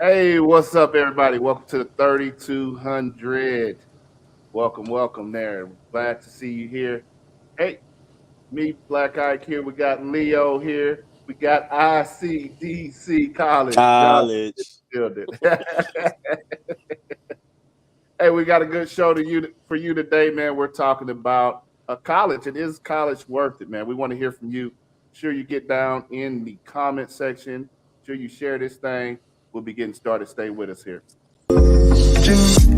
Hey, what's up, everybody? Welcome to the 3200. Welcome there. Glad to see you here. Hey, me, Black Ike here. We got Leo here. We got ICDC College. John College. building. Hey, we got a good show for you today, man. We're talking about a college. It is college worth it, man. We want to hear from you. Sure, you get down in the comment section. Sure, you share this thing. We'll be getting started. Stay with us here.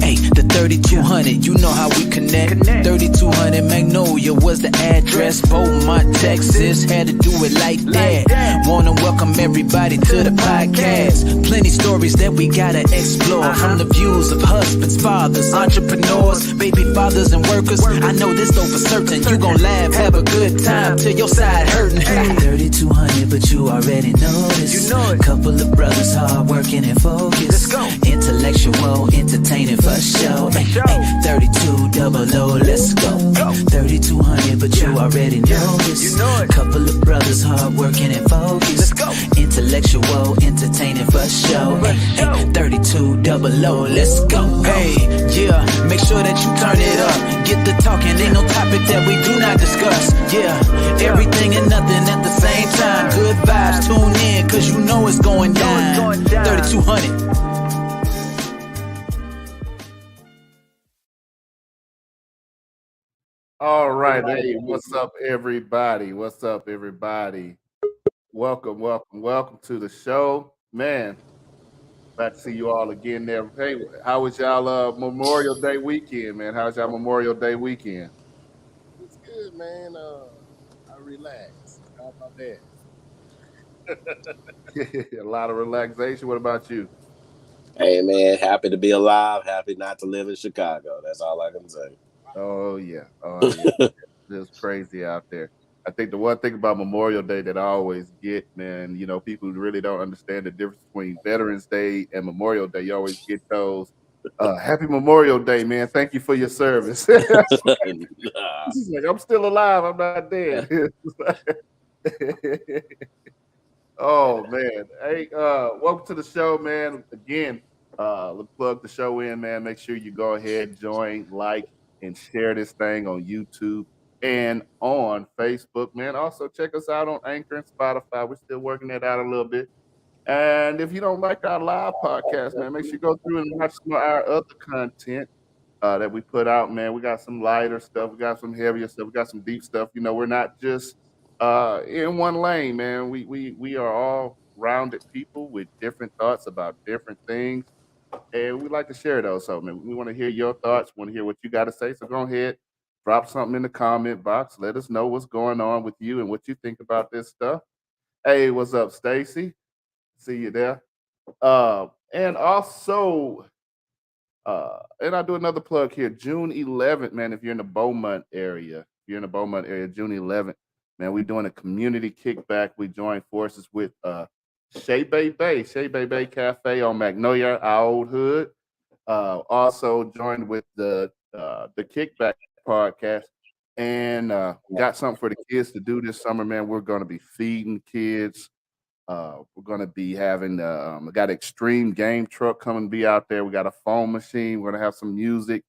Hey, the 3200, you know how we connect. 3200 Magnolia was the address. Beaumont, Texas, had to do it like that. Wanna welcome everybody to the podcast. Plenty stories that we gotta explore. From the views of husbands, fathers, entrepreneurs, baby fathers, and workers. I know this though for certain. You gon' laugh, have a good time till your side hurting. 3200, but you already know this. You know it. Couple of brothers hard working and focused. Let's go. Intellectual, entertaining for show. 32 double O, let's go. 3200, but you already know this. Couple of brothers hard working and focused. Intellectual, entertaining for show. 32 double O, let's go. Hey, yeah, make sure that you turn it up. Get the talking, ain't no topic that we do not discuss. Yeah, everything and nothing at the same time. Good vibes, tune in, cause you know it's going down. 3200. All right. Hey, what's up, everybody? What's up, everybody? Welcome to the show. Man, glad to see you all again there. Hey, how was y'all Memorial Day weekend, man? How's y'all Memorial Day weekend? It's good, man. I relax. How about that? A lot of relaxation. What about you? Hey man, happy to be alive. Happy not to live in Chicago. That's all I can say. Oh yeah. Oh yeah. It's crazy out there. I think the one thing about Memorial Day that I always get, man, people really don't understand the difference between Veterans Day and Memorial Day. You always get those. Happy Memorial Day, man. Thank you for your service. Nah. He's like, I'm still alive. I'm not dead. Oh man. Hey, welcome to the show, man. Again, let's plug the show in, man. Make sure you go ahead, join, like, and share this thing on YouTube and on Facebook, man. Also check us out on Anchor and Spotify. We're still working that out a little bit. And if you don't like our live podcast, man, make sure you go through and watch some of our other content that we put out, man. We got some lighter stuff, we got some heavier stuff, we got some deep stuff. We're not just in one lane, man. We are all rounded people with different thoughts about different things, and we like to share those. So, man, we want to hear your thoughts, want to hear what you got to say. So, go ahead, drop something in the comment box. Let us know what's going on with you and what you think about this stuff. Hey, what's up, Stacy? See you there. And also, and I'll do another plug here. June 11th, man, if you're in the Beaumont area, June 11th, man, we're doing a community kickback. We join forces with Shea Bay Cafe on Magnolia, our old hood. Also joined with the Kickback podcast, and got something for the kids to do this summer, man. We're going to be feeding kids. We're gonna be having we got extreme game truck coming to be out there. We got a phone machine. We're gonna have some music,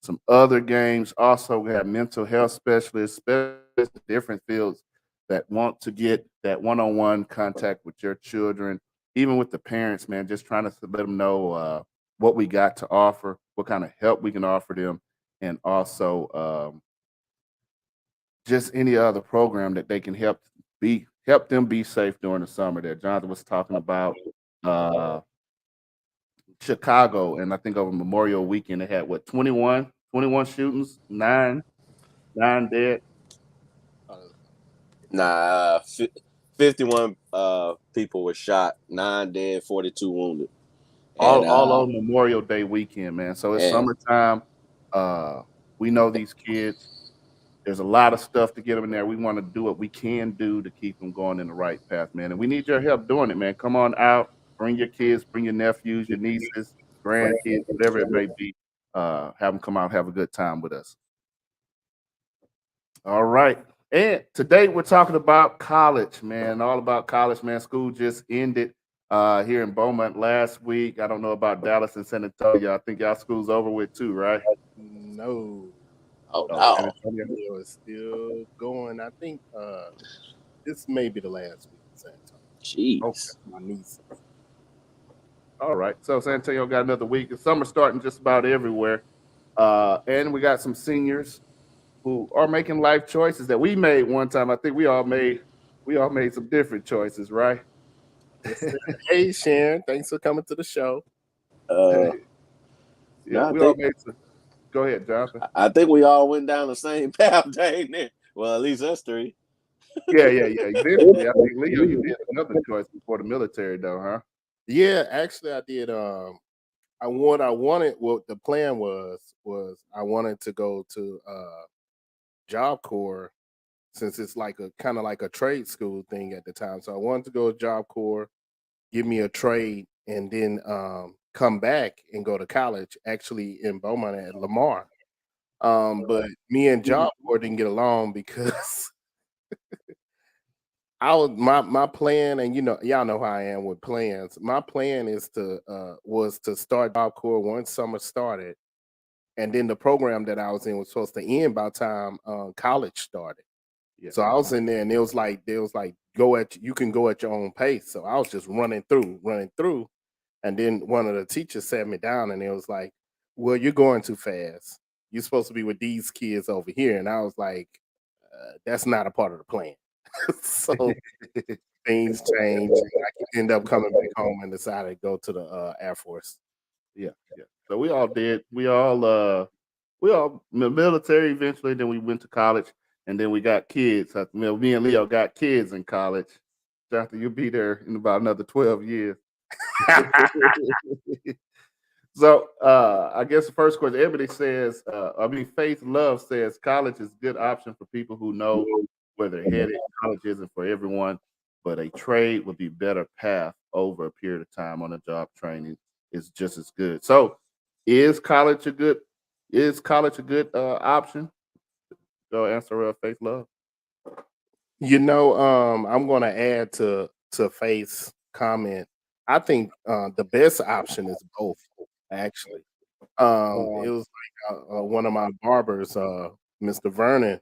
some other games. Also, we have mental health specialists in different fields that want to get that one-on-one contact with your children, even with the parents, man. Just trying to let them know what we got to offer, what kind of help we can offer them, and also just any other program that they can help them be safe during the summer. That Jonathan was talking about uh, Chicago, and I think over Memorial Weekend they had what 21 shootings, nine dead. Uh, Nah, 51 people were shot, 9 dead, 42 wounded. All And all on Memorial Day weekend, man. So it's and summertime. Uh, we know these kids. There's a lot of stuff to get them in there. We want to do what we can do to keep them going in the right path, man. And we need your help doing it, man. Come on out, bring your kids, bring your nephews, your nieces, grandkids, whatever it may be. Have them come out and have a good time with us. All right. And today we're talking about college, man. All about college, man. School just ended. here in Beaumont last week. I don't know about Dallas and San Antonio. I think y'all school's over with too, right? No, Oh Oh, San no. Antonio. it was still going. I think this may be the last week in San Antonio. Okay. Jeez. My niece. All right. So San Antonio got another week. The summer's starting just about everywhere. And we got some seniors who are making life choices that we made one time. I think we all made some different choices, right? Yes, sir. Hey, Sharon, thanks for coming to the show. Uh, Yeah, no, we all made some. Go ahead, Jonathan. I think we all went down the same path, dang it. Well, at least us three. Yeah. Eventually, I think Leo, you did another choice before the military, though, huh? Yeah, actually, I did. I wanted. What the plan was I wanted to go to Job Corps since it's like a kind of like a trade school thing at the time. So I wanted to go to Job Corps, give me a trade, and then come back and go to college. Actually, in Beaumont at Lamar. But me and Job Corps didn't get along because I was my plan, and y'all know how I am with plans. My plan is to was to start Job Corps once summer started, and then the program that I was in was supposed to end by the time college started. Yeah. So I was in there, and it was like you can go at your own pace. So I was just running through, and then one of the teachers sat me down, and it was like, "Well, you're going too fast. You're supposed to be with these kids over here." And I was like, "That's not a part of the plan." So things changed. I ended up coming back home and decided to go to the Air Force. Yeah. So we all did. We all military eventually. Then we went to college, and then we got kids. Me and Leo got kids in college. Jonathan, you'll be there in about another 12 years. So I guess the first question, everybody says, Faith Love says college is a good option for people who know where they're headed. College isn't for everyone, but a trade would be better path over a period of time on a job training is just as good. So is college a good option? Go answer Faith Love. I'm going to add to Faith's comment. I think the best option is both. Actually, it was like one of my barbers, Mr. Vernon,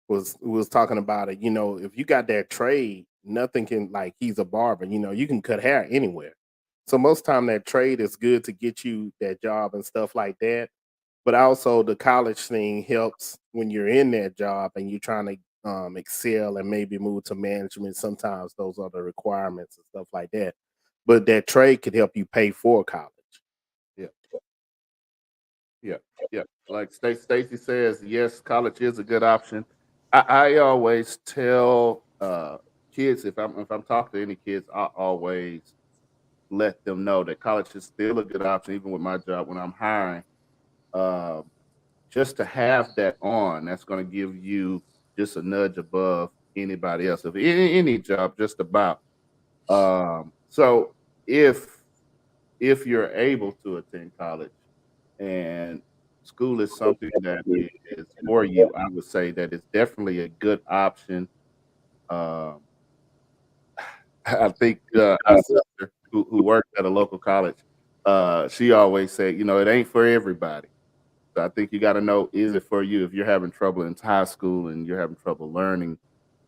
was talking about it. If you got that trade, nothing can like he's a barber. You can cut hair anywhere. So most time that trade is good to get you that job and stuff like that. But also the college thing helps when you're in that job and you're trying to excel and maybe move to management. Sometimes those are the requirements and stuff like that. But that trade could help you pay for college. Yeah. Like Stacy says, yes, college is a good option. I always tell kids if I'm talking to any kids, I always let them know that college is still a good option, even with my job when I'm hiring. Uh, just to have that on, that's going to give you just a nudge above anybody else of any job, just about. So if you're able to attend college and school is something that is for you, I would say that it's definitely a good option. Um, I think our sister who worked at a local college, she always said, it ain't for everybody. So I think you got to know, is it for you? If you're having trouble in high school and you're having trouble learning,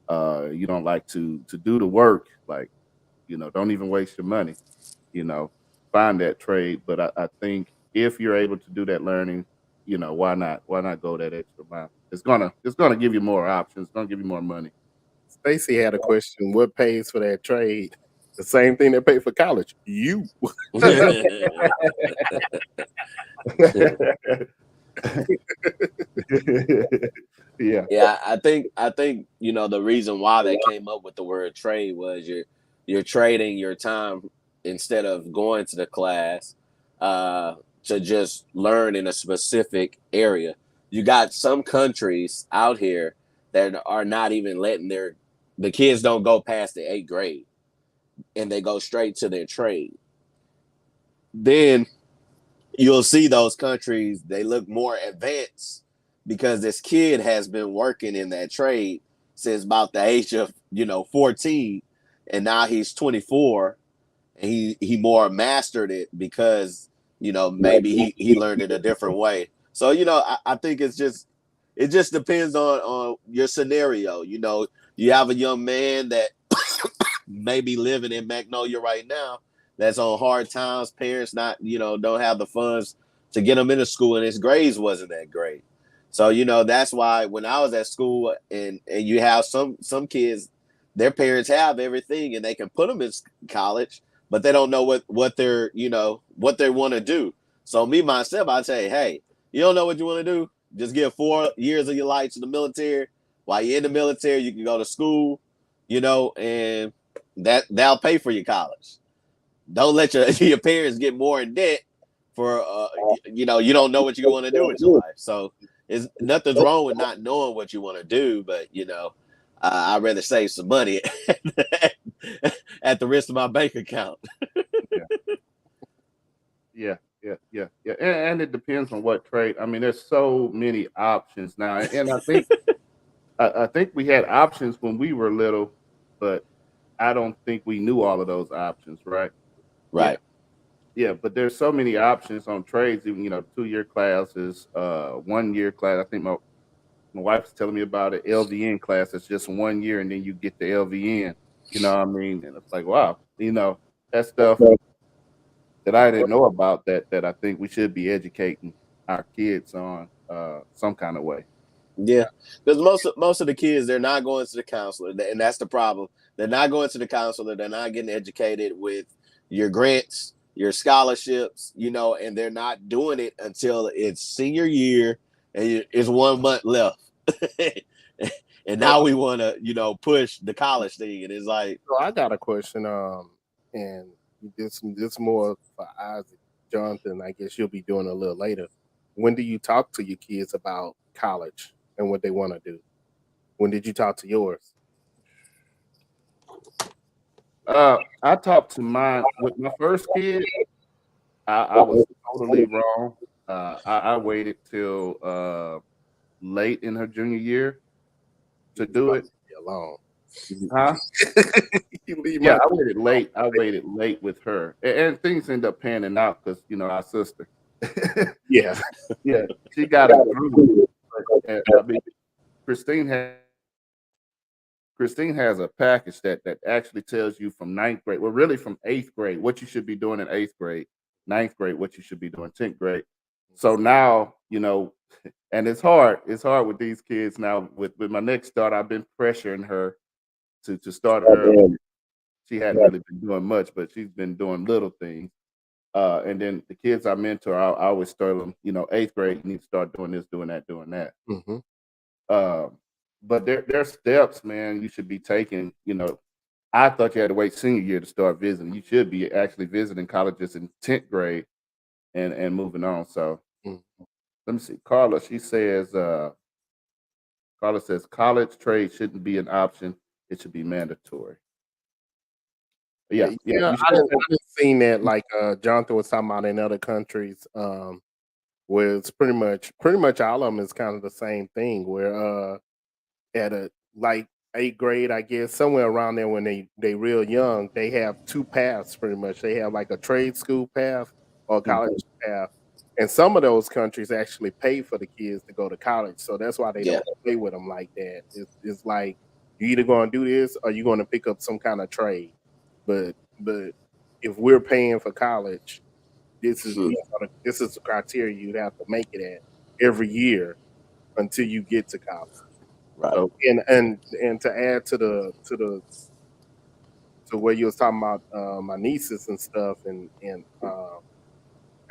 you don't like to do the work, like, don't even waste your money, you know, find that trade. But I think if you're able to do that learning, why not? Why not go that extra mile? It's gonna give you more options. It's gonna give you more money. Stacy had a question: what pays for that trade? The same thing that paid for college. You. Yeah. Yeah, I think the reason why they came up with the word trade was you're trading your time instead of going to the class to just learn in a specific area. You got some countries out here that are not even letting the kids don't go past the 8th grade and they go straight to their trade. Then you'll see those countries, they look more advanced because this kid has been working in that trade since about the age of 14, and now he's 24, and he more mastered it because maybe he learned it a different way. So I think it just depends on your scenario. You have a young man that may be living in Magnolia right now that's on hard times. Parents not don't have the funds to get him into school, and his grades wasn't that great. So that's why when I was at school, and you have some kids, their parents have everything and they can put them in college, but they don't know what they're what they want to do. So me myself, I'd say, hey, you don't know what you want to do? Just give 4 years of your life to the military. While you're in the military, you can go to school, and that'll pay for your college. Don't let your parents get more in debt for you don't know what you want to do with your life. So nothing's wrong with not knowing what you want to do, but I'd rather save some money at the risk of my bank account. Yeah. And it depends on what trade. I mean, there's so many options now, and I think we had options when we were little, but I don't think we knew all of those options, right? Right. Yeah, but there's so many options on trades. Even 2-year classes, 1-year class. I think my wife's telling me about an LVN class. It's just 1 year, and then you get the LVN. You know what I mean? And it's like, wow, that stuff that I didn't know about that I think we should be educating our kids on some kind of way. Yeah, because most of the kids, they're not going to the counselor, and that's the problem. They're not going to the counselor. They're not getting educated with your grants, your scholarships, and they're not doing it until it's senior year and it's 1 month left. And now we want to, push the college thing, and it's like. So I got a question. And this more for Isaac. Jonathan, I guess you'll be doing a little later. When do you talk to your kids about college and what they want to do? When did you talk to yours? I talked to mine with my first kid. I was totally wrong. I waited till late in her junior year to do it. Alone. Huh? You leave Yeah, my- I waited late. I waited late with her, and things end up panning out because our sister. Yeah. Yeah, she got a group. I mean, Christine has a package that actually tells you from 9th grade, well, really from 8th grade, what you should be doing in 8th grade, 9th grade, what you should be doing 10th grade. So now, and it's hard. It's hard with these kids now. With my next daughter, I've been pressuring her to start early. She hadn't really been doing much, but she's been doing little things. And then the kids I mentor, I always tell them, 8th grade, you need to start doing this, doing that, doing that. Mm-hmm. But there are steps, man, you should be taking. I thought you had to wait senior year to start visiting. You should be actually visiting colleges in 10th grade and moving on. So let me see. Carla says college trade shouldn't be an option. It should be mandatory. Yeah. I've seen that, like Jonathan was talking about in other countries, where it's pretty much all of them is kind of the same thing. Where at a like 8th grade, I guess somewhere around there when they real young, they have 2 paths pretty much. They have like a trade school path or a college path, and some of those countries actually pay for the kids to go to college. So that's why they don't play with them like that. It's like you either going to do this or you're going to pick up some kind of trade. But if we're paying for college, this is the criteria you'd have to make it at every year until you get to college. Right. So, and to add to where you was talking about my nieces and stuff, and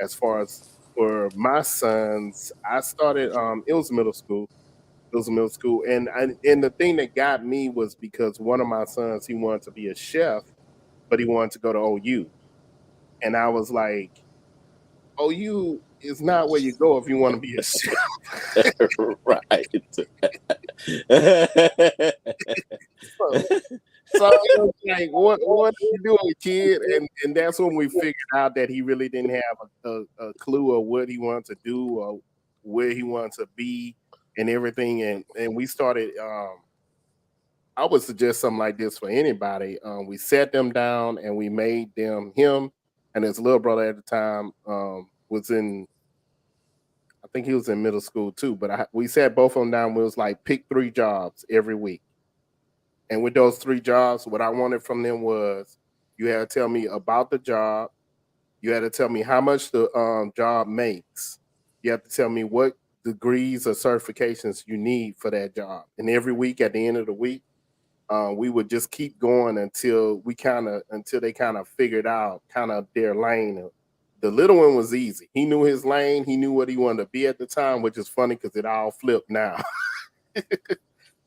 as far as for my sons, I started it was middle school. And the thing that got me was because one of my sons, he wanted to be a chef, but he wanted to go to OU. And I was like, OU is not where you go if you want to be a chef. Right. So it was like, what are you doing, kid? And that's when we figured out that he really didn't have a clue of what he wanted to do or where he wanted to be and everything. And we started I would suggest something like this for anybody. We sat them down and we made him and his little brother at the time was in, I think he was in middle school too. But we sat both of them down. We was like, pick 3 jobs every week, and with those 3 jobs, what I wanted from them was you had to tell me about the job. You had to tell me how much the job makes. You have to tell me what degrees or certifications you need for that job. And every week, at the end of the week, we would just keep going until they kind of figured out kind of their lane. The little one was easy. He knew his lane. He knew what he wanted to be at the time, which is funny because it all flipped now.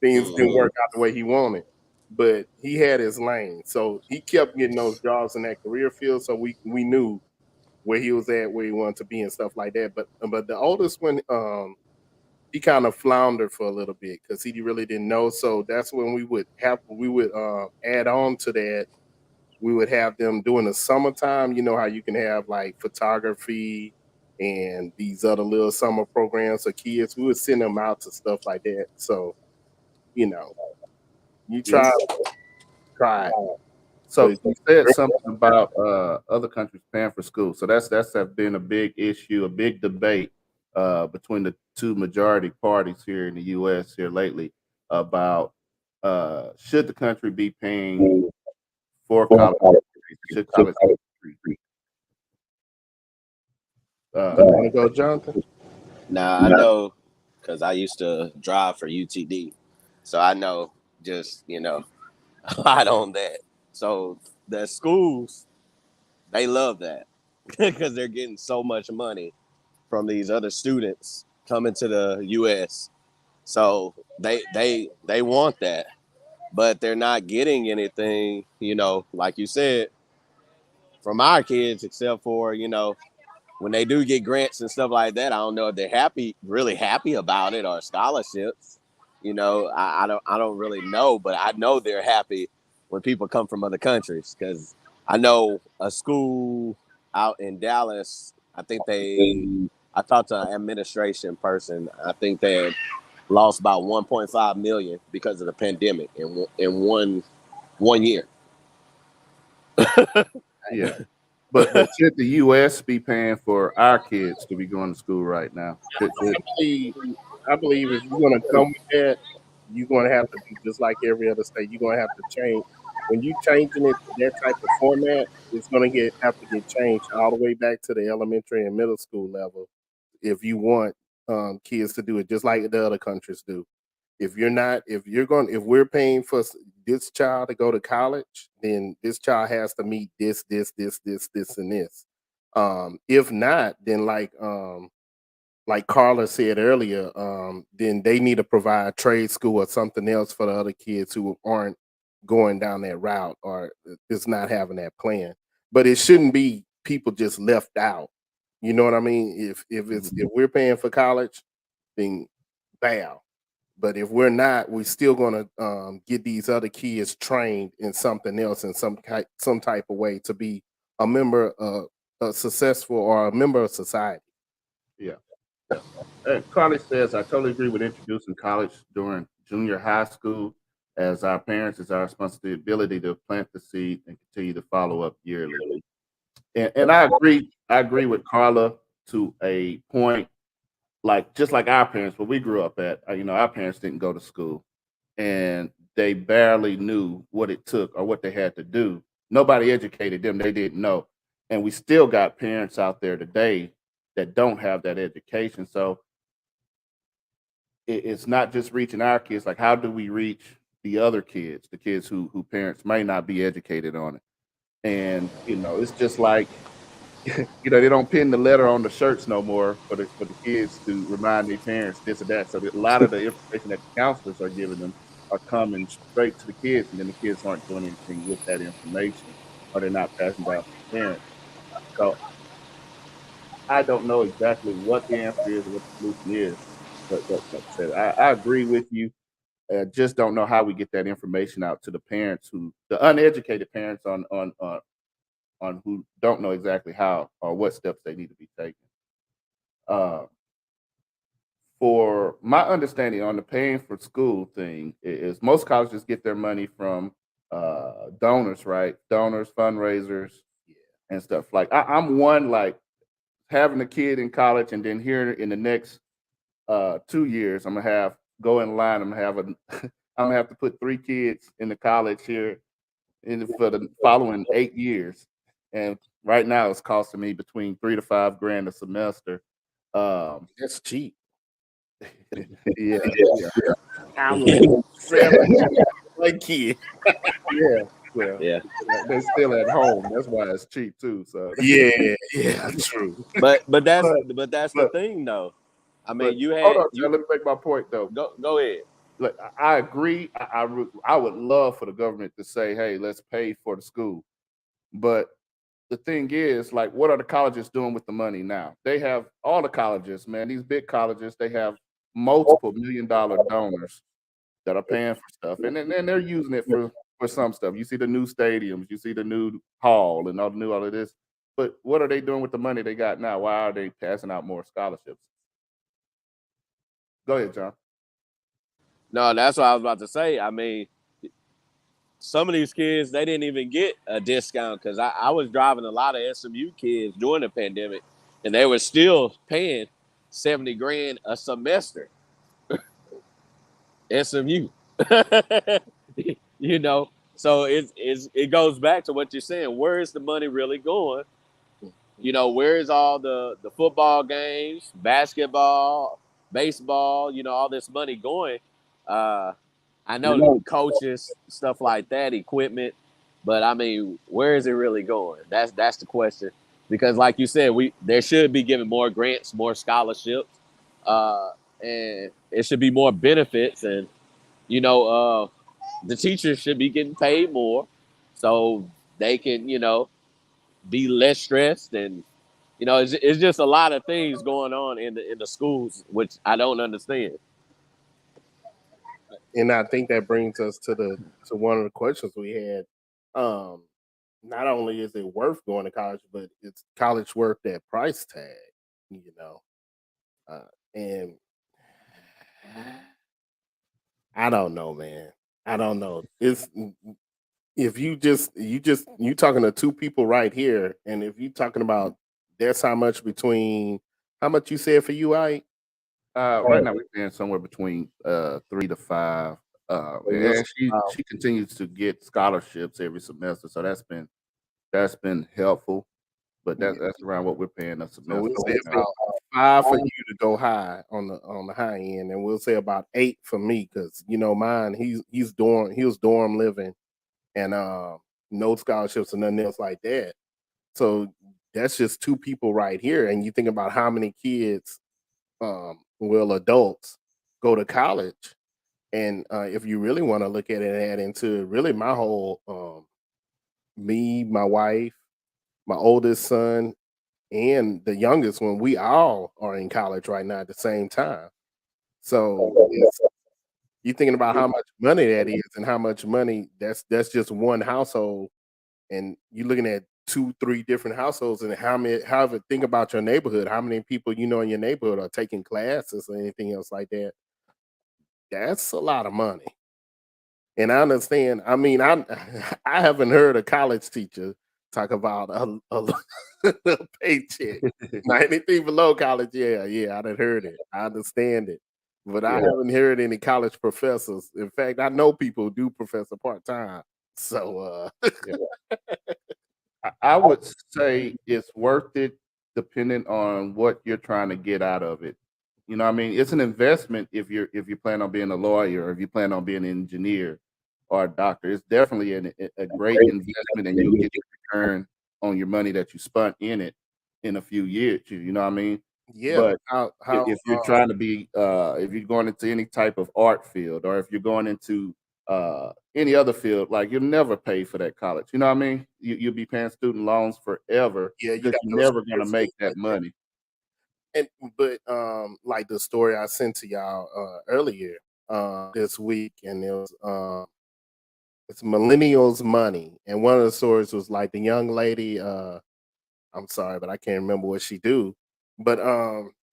Things didn't work out the way he wanted, but he had his lane. So he kept getting those jobs in that career field. So we knew where he was at, where he wanted to be and stuff like that. But the oldest one, he kind of floundered for a little bit because he really didn't know. So that's when we would add on to that. We would have them during the summertime. You know how you can have like photography and these other little summer programs for kids. We would send them out to stuff like that. So, you know, you try. So you said something about other countries paying for school. So that's been a big issue, a big debate between the 2 majority parties here in the U.S. here lately about should the country be paying for college degrees? Should college be free? Want to go, Jonathan? Now I know because I used to drive for UTD, so I know just a lot on that. So the schools, they love that because they're getting so much money from these other students coming to the U.S. So they want that, but they're not getting anything, like you said, from our kids, except for when they do get grants and stuff like that. I don't know if they're really happy about it, or scholarships. I don't really know, but I know they're happy when people come from other countries, because I know a school out in Dallas. I talked to an administration person. I think they had lost about 1.5 million because of the pandemic in one year. Yeah. But should the U.S. be paying for our kids to be going to school right now? I believe if you're going to come with that, you're going to have to do just like every other state. You're going to have to change. When you're changing it to that type of format, it's going to have to get changed all the way back to the elementary and middle school level if you want kids to do it just like the other countries do. If we're paying for this child to go to college, then this child has to meet this, and this. If not, then like Carla said earlier, then they need to provide trade school or something else for the other kids who aren't going down that route or is not having that plan. But it shouldn't be people just left out. You know what I mean? If we're paying for college, then bow. But if we're not, we're still going to get these other kids trained in something else in some type of way to be a member, a successful or a member of society. Yeah. Carly says, I totally agree with introducing college during junior high school. As our parents, it's our responsibility to plant the seed and continue to follow up yearly. And I agree with Carla to a point. Like just like our parents, where we grew up at, our parents didn't go to school, and they barely knew what it took or what they had to do. Nobody educated them; they didn't know, and we still got parents out there today that don't have that education. So it's not just reaching our kids. Like, how do we reach the other kids, the kids who parents may not be educated on it? And it's just like they don't pin the letter on the shirts no more for the kids to remind their parents this or that. So a lot of the information that the counselors are giving them are coming straight to the kids, and then the kids aren't doing anything with that information, or they're not passing down to the parents. So I don't know exactly what the answer is or what the solution is, but like I said, I agree with you. I just don't know how we get that information out to the parents, the uneducated parents on who don't know exactly how or what steps they need to be taking. for my understanding on the paying for school thing is most colleges get their money from donors, right? Donors, fundraisers, and stuff. Like I'm one like having a kid in college, and then here in the next 2 years, I'm gonna have go in line. I'm gonna have a I'm gonna have to put 3 kids in the college here for the following 8 years, and right now it's costing me between 3 to 5 grand a semester. That's cheap. Yeah, I'm like 7 kid. yeah. Well, Yeah. they're still at home. That's why it's cheap too. So Yeah, true. But that's But- the thing though. I mean, but you hold had on, John, let me make my point though. go ahead. Look, I agree. I would love for the government to say, "Hey, let's pay for the school," but the thing is, like, what are the colleges doing with the money now? They have all the colleges, man. These big colleges, they have multiple $1 million donors that are paying for stuff, and then they're using it for some stuff. You see the new stadiums, you see the new hall, and all of this. But what are they doing with the money they got now? Why are they passing out more scholarships? Go ahead, John. No, that's what I was about to say. I mean, some of these kids, they didn't even get a discount because I was driving a lot of SMU kids during the pandemic, and they were still paying 70 grand a semester. SMU. You know, so it goes back to what you're saying. Where is the money really going? You know, where is all the football games, basketball, baseball, all this money going? I know coaches, stuff like that, equipment, but I mean, where is it really going? That's the question. Because like you said, there should be given more grants, more scholarships, and it should be more benefits, and the teachers should be getting paid more so they can, be less stressed, and it's just a lot of things going on in the schools which I don't understand. And I think that brings us to one of the questions we had. Not only is it worth going to college, but it's college worth that price tag, and I don't know, man. I don't know. It's if you talking to two people right here, and if you talking about that's how much you said for UI. Right now we're paying somewhere between 3 to 5. And she continues to get scholarships every semester, so that's been helpful. But that's around what we're paying a semester. So we'll say about 5 for you to go high on the high end, and we'll say about 8 for me because mine he was dorm living, and no scholarships or nothing else like that. So that's just two people right here, and you think about how many kids, adults go to college, and if you really want to look at it and add into really my whole me, my wife, my oldest son, and the youngest one, we all are in college right now at the same time. So you're thinking about how much money that is and how much money that's just one household, and you're looking at 2-3 different households, and however think about your neighborhood, how many people in your neighborhood are taking classes or anything else like that. That's a lot of money. And I understand. I mean, I I haven't heard a college teacher talk about a paycheck. Now, anything below college, yeah, I done heard it. I understand it. But I haven't heard any college professors. In fact, I know people who do professor part-time. So I would say it's worth it depending on what you're trying to get out of it. You know what I mean? It's an investment if you plan on being a lawyer or if you plan on being an engineer or a doctor. It's definitely a great investment, and you'll get your return on your money that you spent in it in a few years. You know what I mean? yeah, But how if you're trying to be if you're going into any type of art field, or if you're going into any other field, like you'll never pay for that college. You know what I mean? You'll be paying student loans forever. Yeah, you because got you're those never going to make that money. but like the story I sent to y'all earlier this week, and it was it's millennials money, and one of the stories was like the young lady, I'm sorry, but I can't remember what she do, but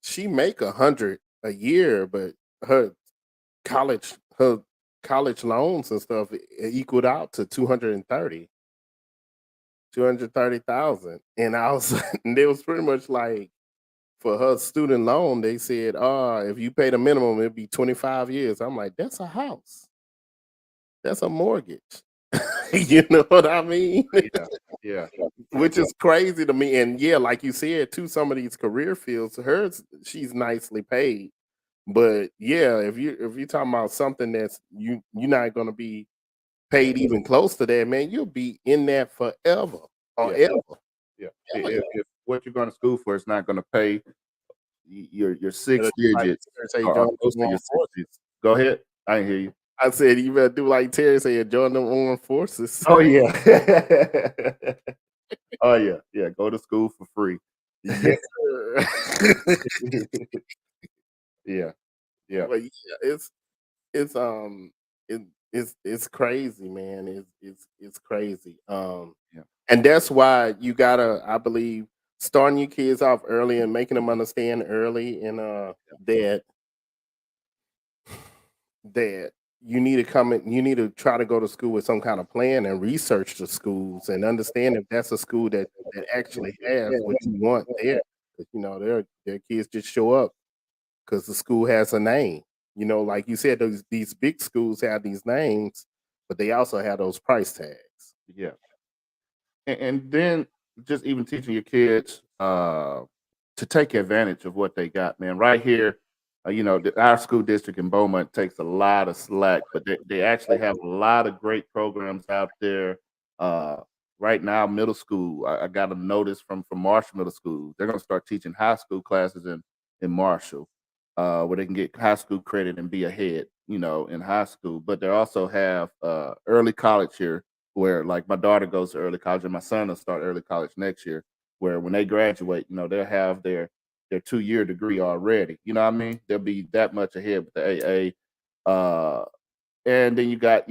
she make 100 a a year, but her college her college loans and stuff equaled out to 230,000. And I was and it was pretty much like for her student loan, they said, if you pay the minimum, it'd be 25 years. I'm like, that's a house. That's a mortgage. You know what I mean? Yeah, yeah, Which is crazy to me. And yeah, like you said, too, some of these career fields, she's nicely paid. But yeah, if you're talking about something that's you're not gonna be paid even close to that, man, you'll be in that forever or yeah, ever. yeah. Ever. If what you're going to school for is not going to pay your six Like digits Terry say, or join close them to your armed six forces. digits. Go ahead. I didn't hear you. I said you better do like Terry said, join them armed forces. Oh yeah. Oh yeah, yeah. Go to school for free. Yes, sir. Yeah, yeah, But yeah, it's it, it's crazy, man. It's crazy. yeah, And that's why you gotta, I believe, starting your kids off early and making them understand early and that that you need to you need to try to go to school with some kind of plan and research the schools and understand if that's a school that actually has what you want there. 'Cause, their kids just show up because the school has a name. Like you said, these big schools have these names, but they also have those price tags. yeah. And then just even teaching your kids to take advantage of what they got, man. Right here, our school district in Beaumont takes a lot of slack, but they actually have a lot of great programs out there. Uh, right now, middle school, I got a notice from Marshall Middle School. They're going to start teaching high school classes in Marshall, where they can get high school credit and be ahead, in high school. But they also have early college here where like my daughter goes to early college and my son will start early college next year, where when they graduate, they'll have their 2 year degree already. You know what I mean? They'll be that much ahead with the AA. And then you got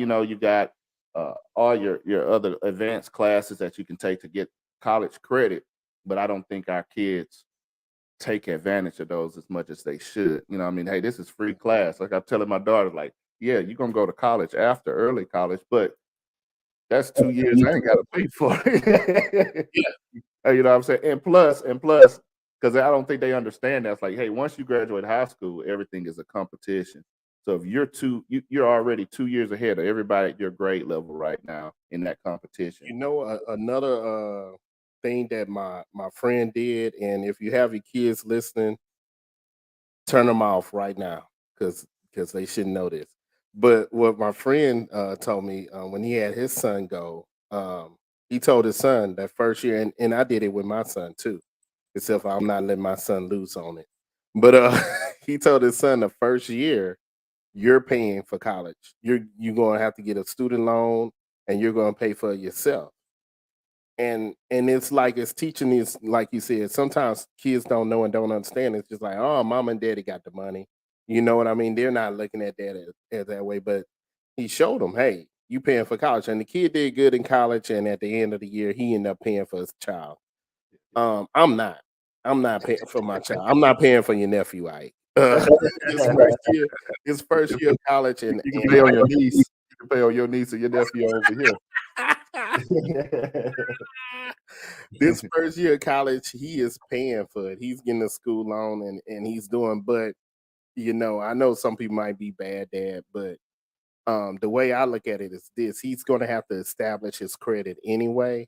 all your other advanced classes that you can take to get college credit. But I don't think our kids take advantage of those as much as they should. You know what I mean? Hey, this is free class. Like I'm telling my daughter, like, yeah, you're gonna go to college after early college, but that's 2 years I ain't gotta pay for it. You know what I'm saying? And plus, because I don't think they understand that. It's like, hey, once you graduate high school, everything is a competition. So if you're already 2 years ahead of everybody at your grade level right now in that competition. Another thing that my friend did, and if you have your kids listening, turn them off right now because they shouldn't know this. But what my friend told me when he had his son go, he told his son that first year, and I did it with my son too, except I'm not letting my son loose on it. But he told his son the first year you're paying for college. You're going to have to get a student loan, and you're going to pay for it yourself. And it's like it's teaching these, like you said, sometimes kids don't know and don't understand. It's just like, oh, mom and daddy got the money. You know what I mean? They're not looking at that as that way. But he showed them, hey, you paying for college. And the kid did good in college. And at the end of the year, he ended up paying for his child. I'm not. I'm not paying for my child. I'm not paying for your nephew, Ike. His first year, his first year of college, and, You can pay on your niece. You can pay on your niece or your nephew over here. this first year of college, he is paying for it. He's getting a school loan and he's doing, but I know some people might be bad dad, but the way I look at it is this: he's gonna have to establish his credit anyway.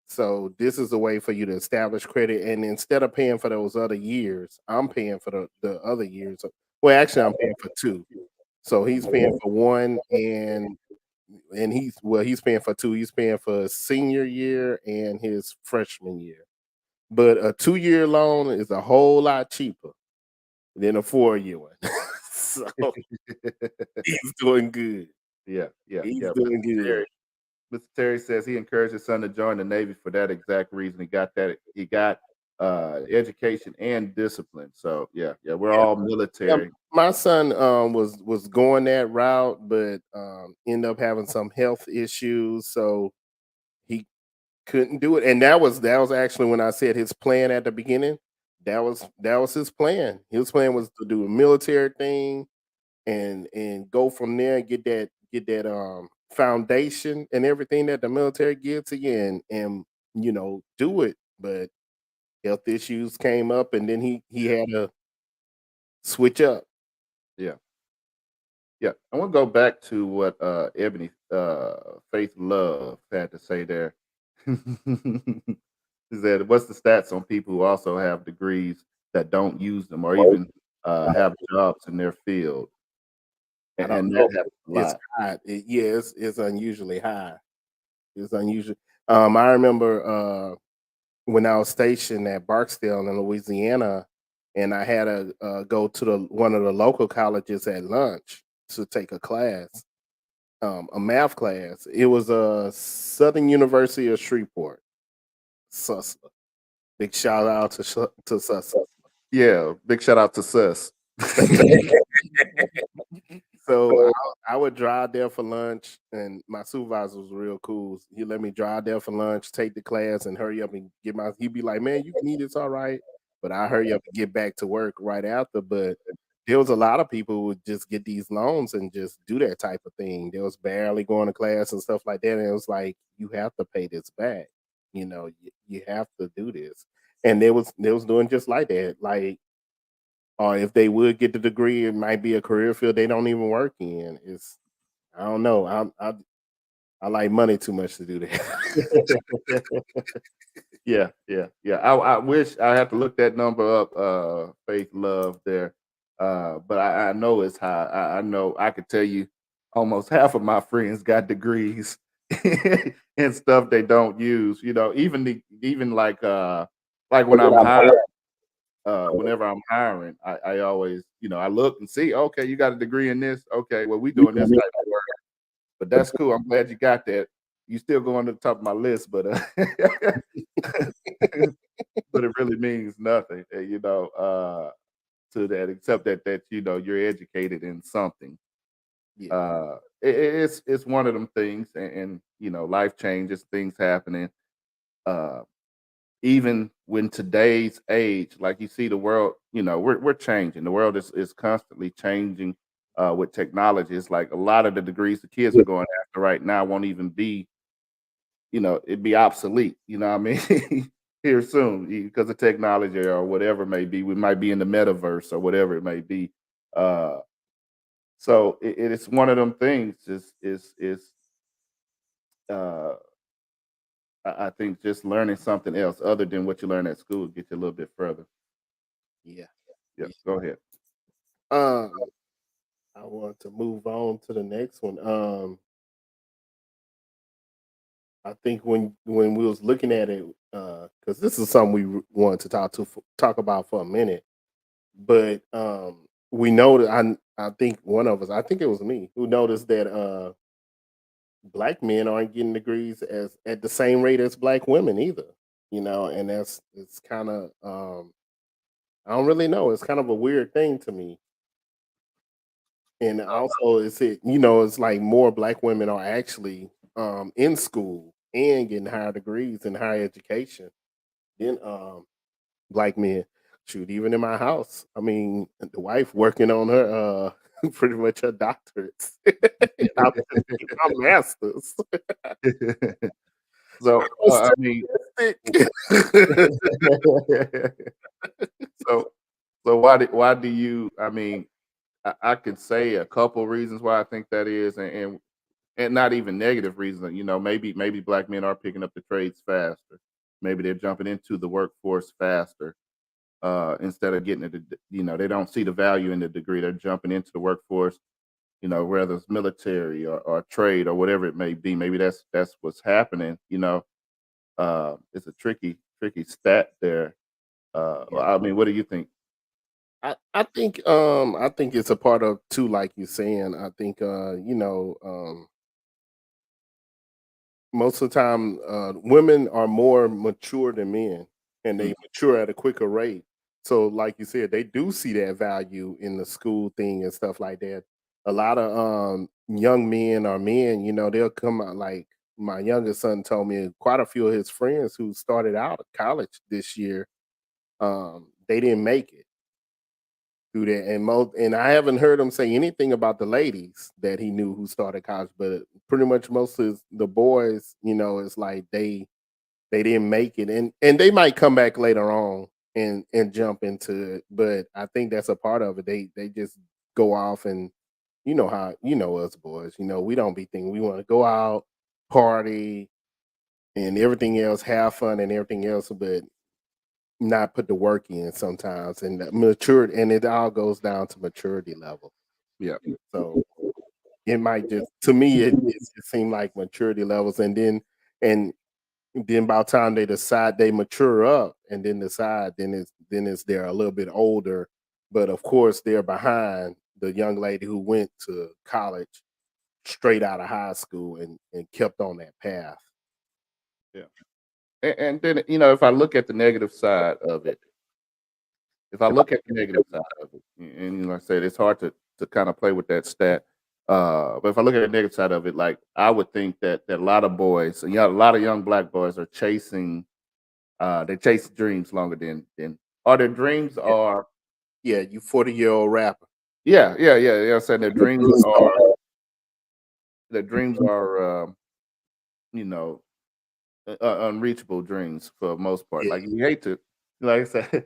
So this is a way for you to establish credit. And instead of paying for those other years, I'm paying for the other years. Well, actually I'm paying for two. So he's paying for one and he's paying for two. He's paying for his senior year and his freshman year. But a 2 year loan is a whole lot cheaper than a 4 year one. So he's doing good. Yeah, yeah, He's yeah. doing good. Mr. Terry says he encouraged his son to join the Navy for that exact reason. He got education and discipline. So yeah, we're all Yeah, military. my son was going that route, but ended up having some health issues, so he couldn't do it. And that was actually when I said his plan at the beginning. that was his plan. His plan was to do a military thing and go from there and get that foundation and everything that the military gives to you and do it. But health issues came up and then he had to switch up. Yeah. Yeah. I want to go back to what Ebony Faith Love had to say there. Is that what's the stats on people who also have degrees that don't use them or even have jobs in their field? I don't And know. that happens a It's lot. high. It's unusually high. It's unusual. I remember when I was stationed at Barksdale in Louisiana, and I had to go to the one of the local colleges at lunch to take a class, a math class. It was Southern University of Shreveport, Susla. Big shout out to Susla. Yeah. Big shout out to Sus. So I would drive there for lunch, and my supervisor was real cool. He let me drive there for lunch, take the class, and hurry up and get my. He'd be like, "Man, you can eat. It's all right," but I hurry up and get back to work right after. But there was a lot of people who would just get these loans and just do that type of thing. They was barely going to class and stuff like that, and it was like you have to pay this back. You have to do this, and they was doing just like that. Like or if they would get the degree, it might be a career field they don't even work in. It's I don't know. I like money too much to do that. Yeah, yeah, yeah. I wish I have to look that number up, Faith Love there. But I know it's high. I know I could tell you almost half of my friends got degrees and stuff they don't use. Even like when I'm hiring, whenever I'm hiring, I always, I look and see, okay, you got a degree in this. Okay, well, we doing this type of work. But that's cool. I'm glad you got that. You still going to the top of my list, but but it really means nothing, to that, except that you're educated in something. Yeah, It's one of them things, and life changes, things happening. Uh, Even when today's age, like you see the world, we're changing. The world is constantly changing with technology. It's like a lot of the degrees the kids are going after right now won't even be, it'd be obsolete. You know what I mean? Here soon because of technology or whatever it may be. We might be in the metaverse or whatever it may be. Uh, so it's one of them things. Is uh, I think just learning something else other than what you learn at school get you a little bit further. yeah. Yeah, go ahead. Um, I want to move on to the next one. I think when we was looking at it, because this is something we wanted to talk about for a minute, but we know that I think one of us, I think it was me, who noticed that black men aren't getting degrees as at the same rate as black women either. And it's kind of I don't really know. It's kind of a weird thing to me. And also it's like more black women are actually in school and getting higher degrees and higher education than black men. Shoot, even in my house. I mean, the wife working on her pretty much her doctorates. And I'm just getting my masters. So I mean, so why do you? I mean, I could say a couple reasons why I think that is, and not even negative reasons. Maybe black men are picking up the trades faster. Maybe they're jumping into the workforce faster instead of getting it. They don't see the value in the degree. They're jumping into the workforce. Whether it's military or trade or whatever it may be. Maybe that's what's happening. It's a tricky stat there. Yeah. I mean, what do you think? I think it's a part of too, like you're saying. I think most of the time women are more mature than men and Mm, they mature at a quicker rate. So like you said, they do see that value in the school thing and stuff like that. A lot of young men or men, they'll come out like my youngest son told me quite a few of his friends who started out at college this year they didn't make it through that. And I haven't heard him say anything about the ladies that he knew who started college, but pretty much most of the boys, it's like they didn't make it, and they might come back later on and jump into it. But I think that's a part of it. They just go off, and how us boys. We don't be thinking we want to go out, party, and everything else, have fun and everything else, but not put the work in sometimes. And maturity, and it all goes down to maturity level. Yeah. So it might just, to me, it seemed like maturity levels, and then by the time they decide, they mature up and then decide, then it's they're a little bit older, but of course they're behind the young lady who went to college straight out of high school and kept on that path. Yeah. And then, if I look at the negative side of it, and like I said, it's hard to kind of play with that stat. But if I look at the negative side of it, like I would think that a lot of boys, a lot of young black boys are chasing, they chase dreams longer than or their dreams are. Yeah, you 40-year-old rapper. Yeah. I'm saying their dreams are, unreachable dreams for the most part. Yeah. Like you hate to, like I said,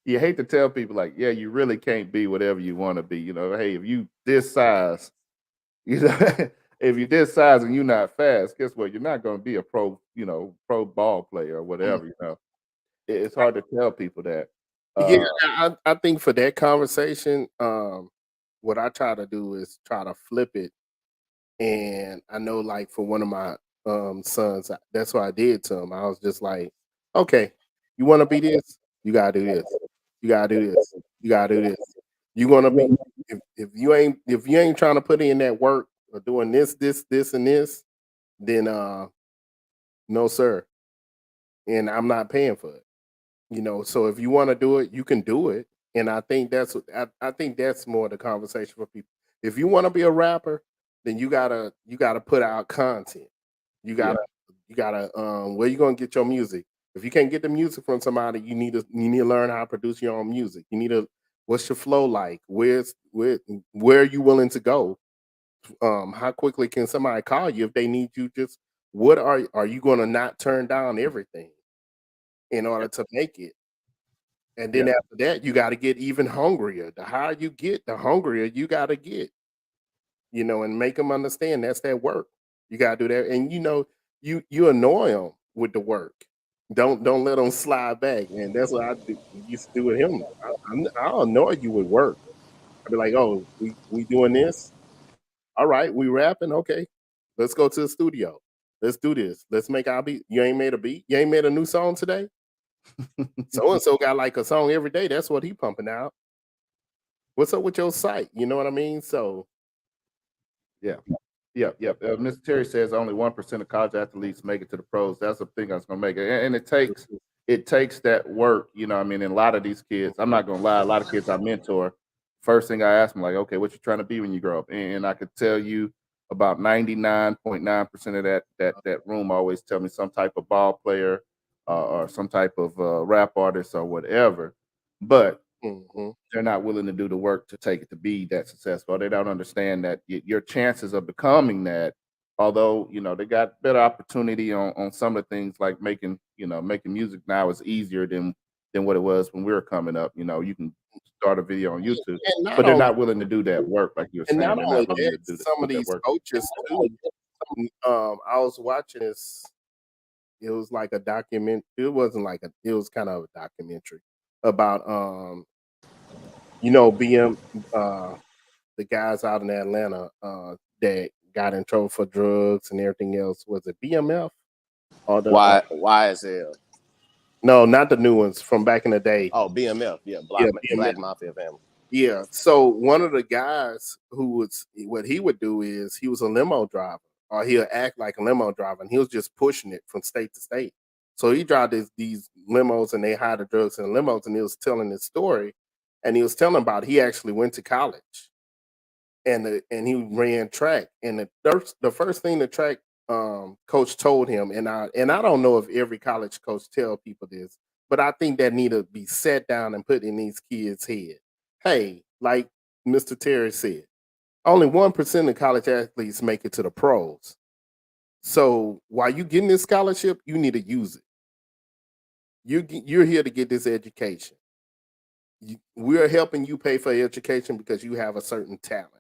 you hate to tell people like, yeah, you really can't be whatever you want to be. Hey, if you this size, if you this size and you're not fast, guess what? You're not going to be a pro ball player or whatever. It's hard to tell people that. Yeah, I think for that conversation, what I try to do is try to flip it. And I know, like, for one of my sons, that's what I did to him. I was just like, okay, you want to be this? You gotta do this. You gotta do this. You gotta do this. You want to be, if you ain't trying to put in that work or doing this, and this, then no, sir. And I'm not paying for it. So if you want to do it, you can do it. And I think I think that's more the conversation for people. If you want to be a rapper, then you gotta put out content. You gotta where you gonna get your music? If you can't get the music from somebody, you need to learn how to produce your own music. You need to, what's your flow like? Where are you willing to go? How quickly can somebody call you if they need you? Just what are you gonna not turn down everything in order to make it? And then after that, you got to get even hungrier. The higher you get, the hungrier you got to get, and make them understand that's that work. You got to do that. And, you annoy them with the work. Don't let them slide back. And that's what I used to do with him. I'll annoy you with work. I'll be like, oh, we doing this? All right, we rapping. Okay, let's go to the studio. Let's do this. Let's make our beat. You ain't made a beat? You ain't made a new song today? So and so got like a song every day. That's what he pumping out. What's up with your site? You know what I mean? So Yeah. Mr. Terry says only 1% of college athletes make it to the pros. That's the thing I was gonna make it, and it takes that work. I mean, and a lot of these kids, I'm not gonna lie, a lot of kids I mentor, first thing I ask them, like, okay, what you trying to be when you grow up? And I could tell you about 99.9% of that room always tell me some type of ball player or some type of rap artist or whatever. But they're not willing to do the work to take it to be that successful. They don't understand that your chances of becoming that, although they got better opportunity on some of the things like making music now is easier than what it was when we were coming up. You can start a video on YouTube, but they're not willing to do that work like you were saying. And not They're only not willing that, to do some of put that these work. coaches too. I was watching this. It was like a document. It wasn't like it was kind of a documentary about BM the guys out in Atlanta that got in trouble for drugs and everything else. Was it BMF or the YSL? No, not the new ones from back in the day. Oh, BMF, Black Mafia family. Yeah. So one of the guys what he would do is he was a limo driver, or he'll act like a limo driver, and he was just pushing it from state to state. So he drive these limos, and they hide the drugs in the limos, and he was telling his story, and he was telling about he actually went to college, and he ran track, and the first thing the track coach told him, and I don't know if every college coach tell people this, But I think that need to be set down and put in these kids' head. Hey, like Mr. Terry said, only 1% of college athletes make it to the pros. So while you getting this scholarship, you need to use it. You're here to get this education. We're helping you pay for education because you have a certain talent.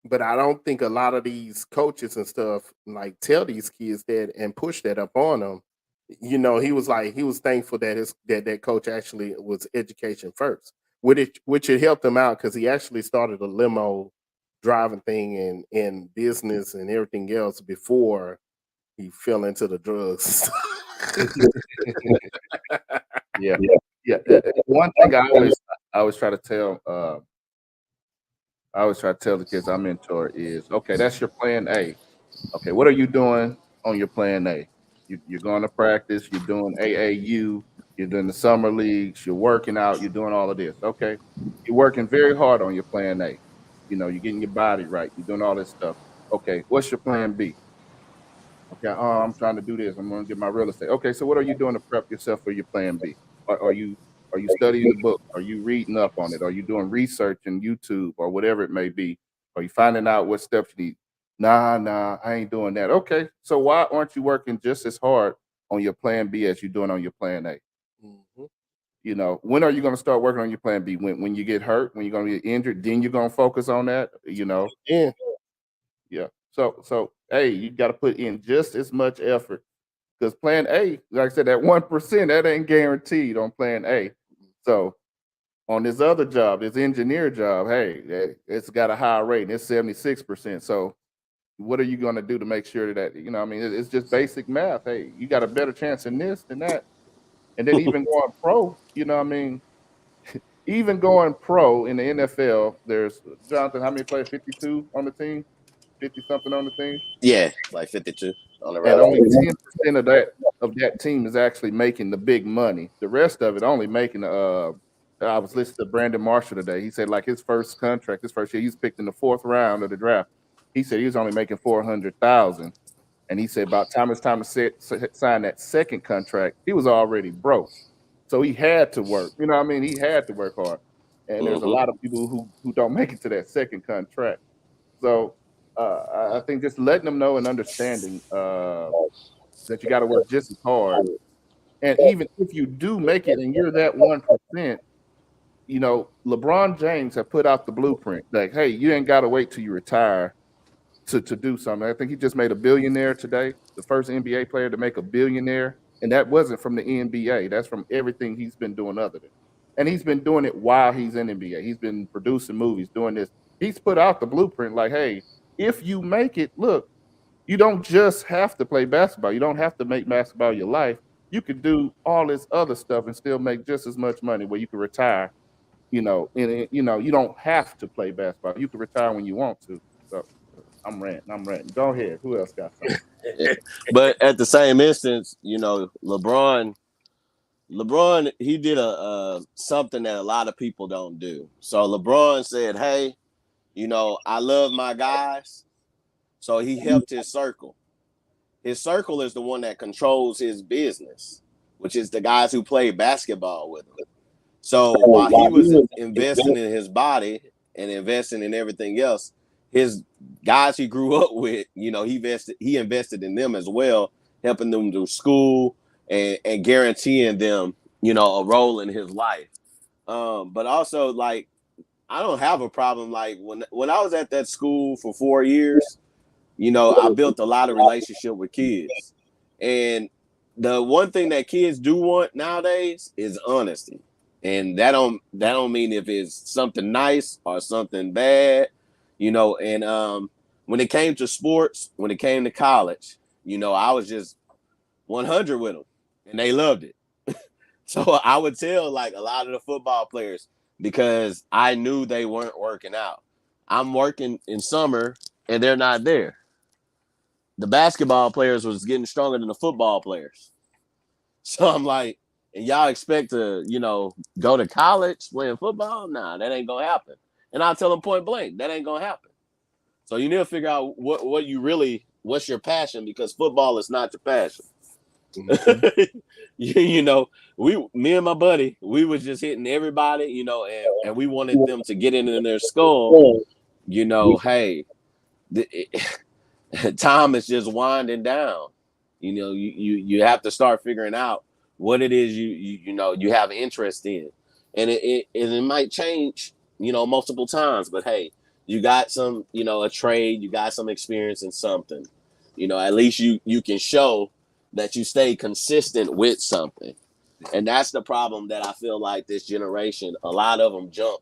But I don't think a lot of these coaches and stuff like tell these kids that and push that up on them. He was thankful that that coach actually was education first, which it helped him out because he actually started a limo driving thing and business and everything else before he fell into the drugs. Yeah. One thing I always try to tell the kids I mentor is, okay, that's your plan A. Okay, what are you doing on your plan A? You're going to practice, you're doing AAU, you're doing the summer leagues, you're working out, you're doing all of this. Okay, you're working very hard on your plan A. You're getting your body right, you're doing all this stuff. Okay, what's your plan B? Okay, I'm trying to do this. I'm going to get my real estate. Okay, so what are you doing to prep yourself for your plan B? Are you studying the book? Are you reading up on it? Are you doing research in YouTube or whatever it may be? Are you finding out what steps you need? Nah, I ain't doing that. Okay, so why aren't you working just as hard on your plan B as you're doing on your plan A? When are you going to start working on your plan B? When you get hurt, when you're going to get injured, then you're going to focus on that. Yeah. So hey, you got to put in just as much effort because plan A, like I said, that 1% that ain't guaranteed on plan A. So on this other job, this engineer job, hey, it's got a high rate. It's 76%. So what are you going to do to make sure that it's just basic math. Hey, you got a better chance in this than that, and then even going pro. Even going pro in the NFL, there's Jonathan. How many players? 52 on the team. 50 something on the team. Yeah, like 52 on the And roster. only 10% of that team is actually making the big money. The rest of it only making I was listening to Brandon Marshall today. He said like his first year, he was picked in the 4th round of the draft. He said he was only making $400,000. And he said about time it's time to sign that second contract, he was already broke. So he had to work. You know what I mean? He had to work hard. And there's a lot of people who don't make it to that second contract. So I think just letting them know and understanding that you got to work just as hard. And even if you do make it and you're that 1%, LeBron James have put out the blueprint. Like, hey, you ain't got to wait till you retire to do something. I think he just made a billionaire today, the first NBA player to make a billionaire. And that wasn't from the NBA. That's from everything he's been doing other than. And he's been doing it while he's in NBA. He's been producing movies, doing this. He's put out the blueprint like, hey, if you make it, look, you don't just have to play basketball. You don't have to make basketball your life. You could do all this other stuff and still make just as much money where you can retire, you don't have to play basketball. You can retire when you want to. So I'm ranting. Go ahead. Who else got something? But at the same instance, LeBron, he did a something that a lot of people don't do. So LeBron said, hey, I love my guys. So he helped his circle. His circle is the one that controls his business, which is the guys who play basketball with him. So while he was investing in his body and investing in everything else, his guys he grew up with, he invested in them as well, helping them through school and guaranteeing them, a role in his life. But also, like, I don't have a problem. Like when I was at that school for 4 years, I built a lot of relationship with kids. And the one thing that kids do want nowadays is honesty. And that don't mean if it's something nice or something bad, and when it came to sports, when it came to college, I was just 100 with them and they loved it. So I would tell like a lot of the football players, because I knew they weren't working out. I'm working in summer and they're not there. The basketball players was getting stronger than the football players. So I'm like, and y'all expect to, go to college playing football? Nah, that ain't gonna happen. And I'll tell them point blank, that ain't gonna happen. So you need to figure out what's your passion, because football is not your passion. You know, me and my buddy, we was just hitting everybody, you know, and we wanted them to get into their skull, you know, hey, time is just winding down. You know, you have to start figuring out what it is you know you have interest in, and it might change, you know, multiple times. But hey, you got some, you know, a trade, you got some experience in something, you know. At least you can show that you stay consistent with something, and that's the problem that I feel like this generation, a lot of them jump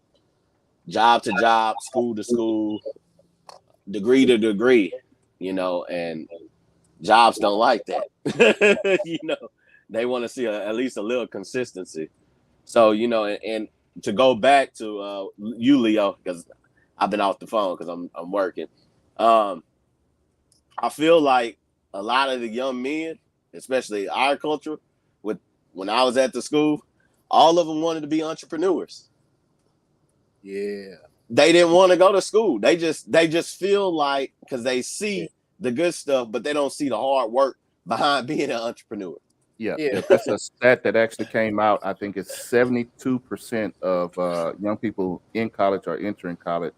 job to job, school to school, degree to degree, you know, and jobs don't like that. You know, they want to see at least a little consistency. So, you know, and to go back to you, Leo, because I've been off the phone because I'm working. I feel like a lot of the young men, especially our culture, with when I was at the school, all of them wanted to be entrepreneurs. Yeah. They didn't want to go to school. They just feel like, because they see the good stuff, but they don't see the hard work behind being an entrepreneur. Yeah. That's a stat that actually came out. I think it's 72% of young people in college or entering college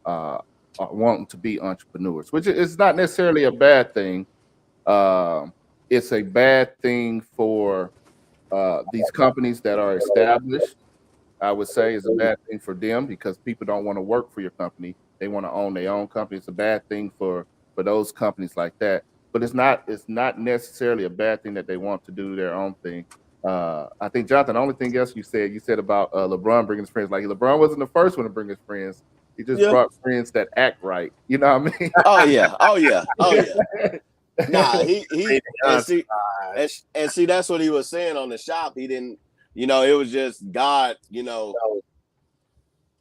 are wanting to be entrepreneurs, which is not necessarily a bad thing. It's a bad thing for these companies that are established. I would say is a bad thing for them because people don't want to work for your company. They want to own their own company. It's a bad thing for those companies like that. But it's not necessarily a bad thing that they want to do their own thing. I think, Jonathan, the only thing else you said about LeBron bringing his friends, like LeBron wasn't the first one to bring his friends. He just brought friends that act right. You know what I mean? Oh yeah. Nah, he and see that's what he was saying on the shop. He didn't, you know, it was just God, you know,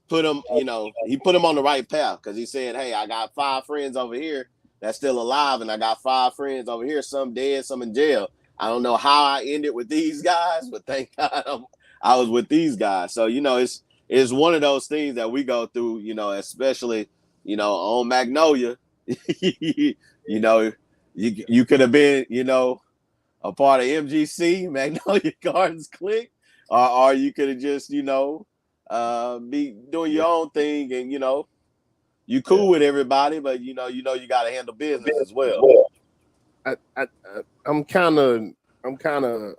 put him, you know, he put him on the right path because he said, hey, I got 5 friends over here that's still alive, and I got 5 friends over here, some dead, some in jail. I don't know how I ended with these guys, but thank God I was with these guys. So, you know, it's one of those things that we go through, you know, especially, you know, on Magnolia. You know, you could have been, you know, a part of MGC, Magnolia Gardens Click, or you could have just, you know, be doing your own thing, and you know, you cool with everybody, but you know, you got to handle business as well. I'm kind of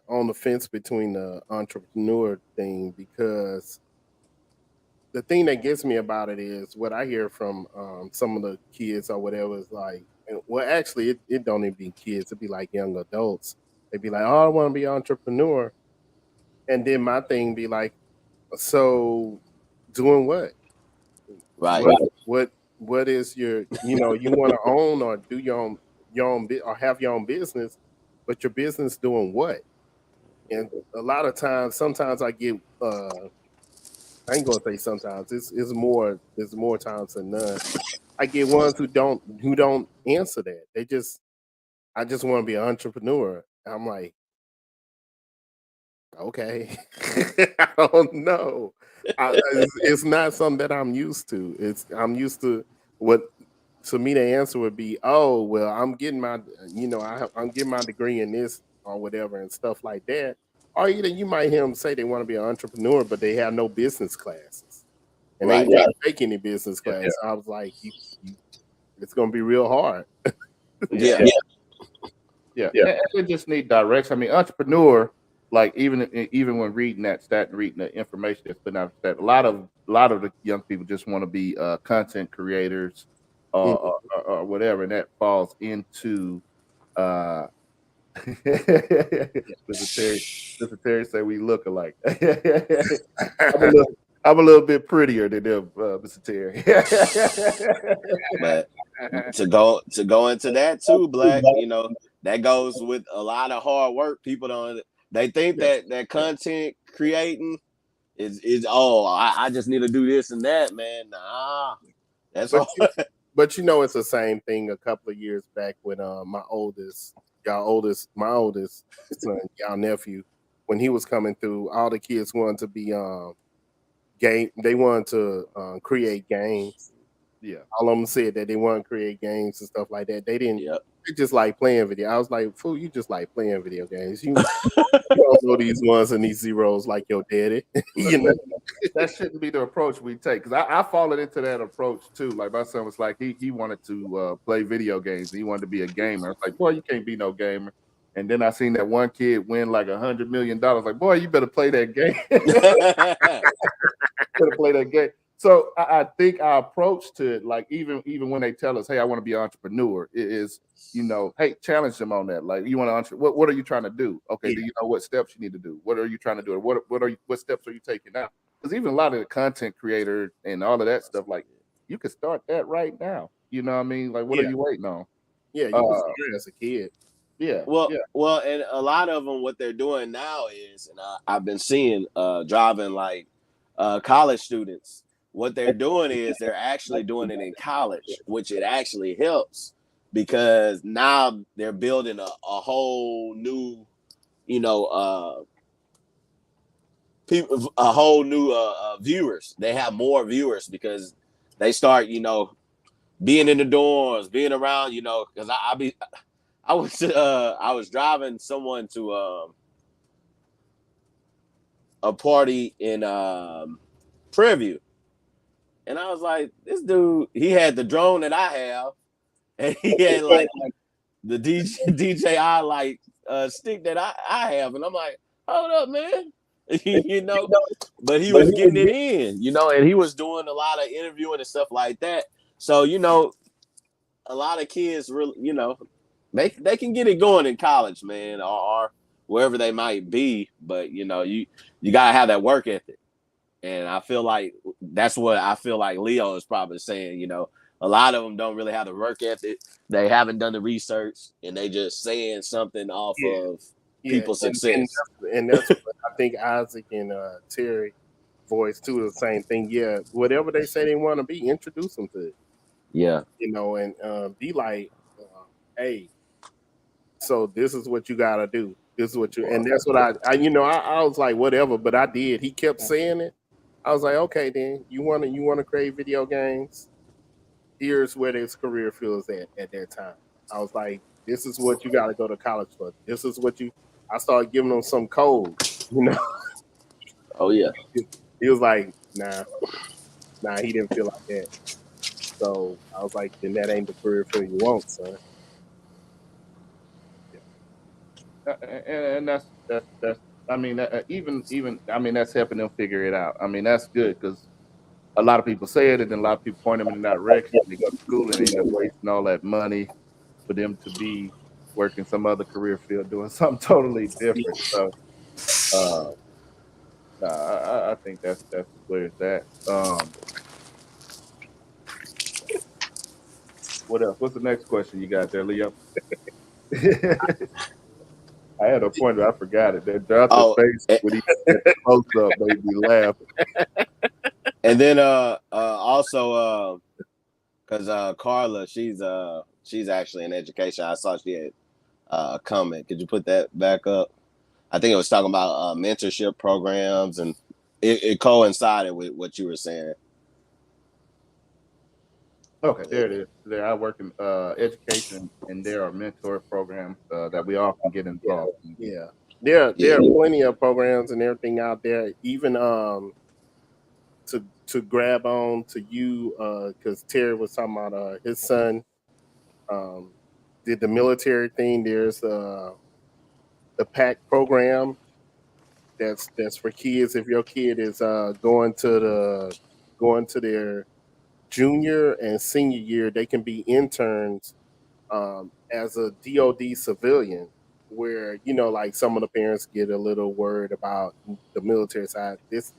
on the fence between the entrepreneur thing because the thing that gets me about it is what I hear from some of the kids or whatever is like, well, actually, it don't even be kids; it'd be like young adults. They'd be like, "Oh, I want to be an entrepreneur," and then my thing be like, "So, doing what? Right. What is your, you know, you want to own or do your own or have your own business, but your business doing what?" And a lot of times, sometimes I get I ain't gonna say sometimes. It's more times than none. I get ones who don't answer that. I just want to be an entrepreneur. I'm like, okay, I don't know. It's not something that I'm used to. I'm used to what. To me, the answer would be, oh well, I'm getting my, you know, I'm getting my degree in this or whatever and stuff like that. Or either you might hear them say they want to be an entrepreneur, but they have no business classes. And they didn't take any business class. Yeah. I was like, it's going to be real hard. Yeah. They just need direction. I mean, entrepreneur, like even when reading that stat and reading the information that's been out, that a lot of the young people just want to be content creators or whatever, and that falls into. Mr. Terry say we look alike. I'm a little bit prettier than them, Mr. Terry. But to go into that too, Black, you know, that goes with a lot of hard work. People they think that content creating is I just need to do this and that, man. Nah, that's hard. But you know, it's the same thing. A couple of years back when my oldest son, y'all nephew, when he was coming through, all the kids wanted to be they wanted to create games. Yeah. All of them said that they want to create games and stuff like that. They didn't they just like playing video. I was like, fool, you just like playing video games. You don't know these ones and these zeros like your daddy. You know, that shouldn't be the approach we take. Because I followed into that approach too. Like my son was like, he wanted to play video games. He wanted to be a gamer. I was like, boy, you can't be no gamer. And then I seen that one kid win like $100 million. Like, boy, you better play that game. Better play that game. So I think our approach to it, like even when they tell us, hey, I want to be an entrepreneur, it is, hey, challenge them on that. Like, you want to what are you trying to do? Okay, do you know what steps you need to do? What are you trying to do? What steps are you taking now? Because even a lot of the content creator and all of that stuff, like you could start that right now. You know what I mean? Like, what are you waiting on? Yeah, you can start as a kid. Yeah. Well, and a lot of them, what they're doing now is, and I've been seeing driving like college students. What they're doing is they're actually doing it in college, which it actually helps because now they're building a whole new, a whole new viewers. They have more viewers because they start, being in the dorms, being around, because I was driving someone to a party in Prairie View. And I was like, this dude, he had the drone that I have, and he had like the DJI like stick that I have. And I'm like, hold up, man. But he was getting it in, and he was doing a lot of interviewing and stuff like that. So, a lot of kids really, they can get it going in college, man, or wherever they might be. But, you got to have that work ethic. And I feel like that's what I feel like Leo is probably saying, a lot of them don't really have the work ethic. They haven't done the research and they just saying something off of people's success. And that's what I think Isaac and Terry voiced too, the same thing. Yeah, whatever they say they want to be, introduce them to it. Yeah. And be like, hey, so this is what you got to do. This is what and that's what I was like, whatever, but I did. He kept saying it. I was like, okay, then you want to create video games. Here's where this career field is at that time. I was like, this is what you got to go to college for. This is what I started giving them some code, Oh yeah. He was like, nah, he didn't feel like that. So I was like, then that ain't the career field you want, son. And that's I mean, even I mean, that's helping them figure it out. I mean, that's good because a lot of people say it, and then a lot of people point them in that direction. They go to school and they end up wasting all that money for them to be working some other career field, doing something totally different. So, I think that's where it's at. What else? What's the next question you got there, Leo? I had a point, but I forgot it. That dropped his face when he close up made me laugh. And then also because Carla, she's actually in education. I saw she had a comment. Could you put that back up? I think it was talking about mentorship programs, and it coincided with what you were saying. Okay, there it is. There, I work in education, and there are mentor programs that we often get involved in. Yeah, there are plenty of programs and everything out there. Even to grab on to you, because Terry was talking about his son did the military thing. There's the PAC program that's for kids. If your kid is going to their junior and senior year, they can be interns as a DoD civilian, where like some of the parents get a little worried about the military side. This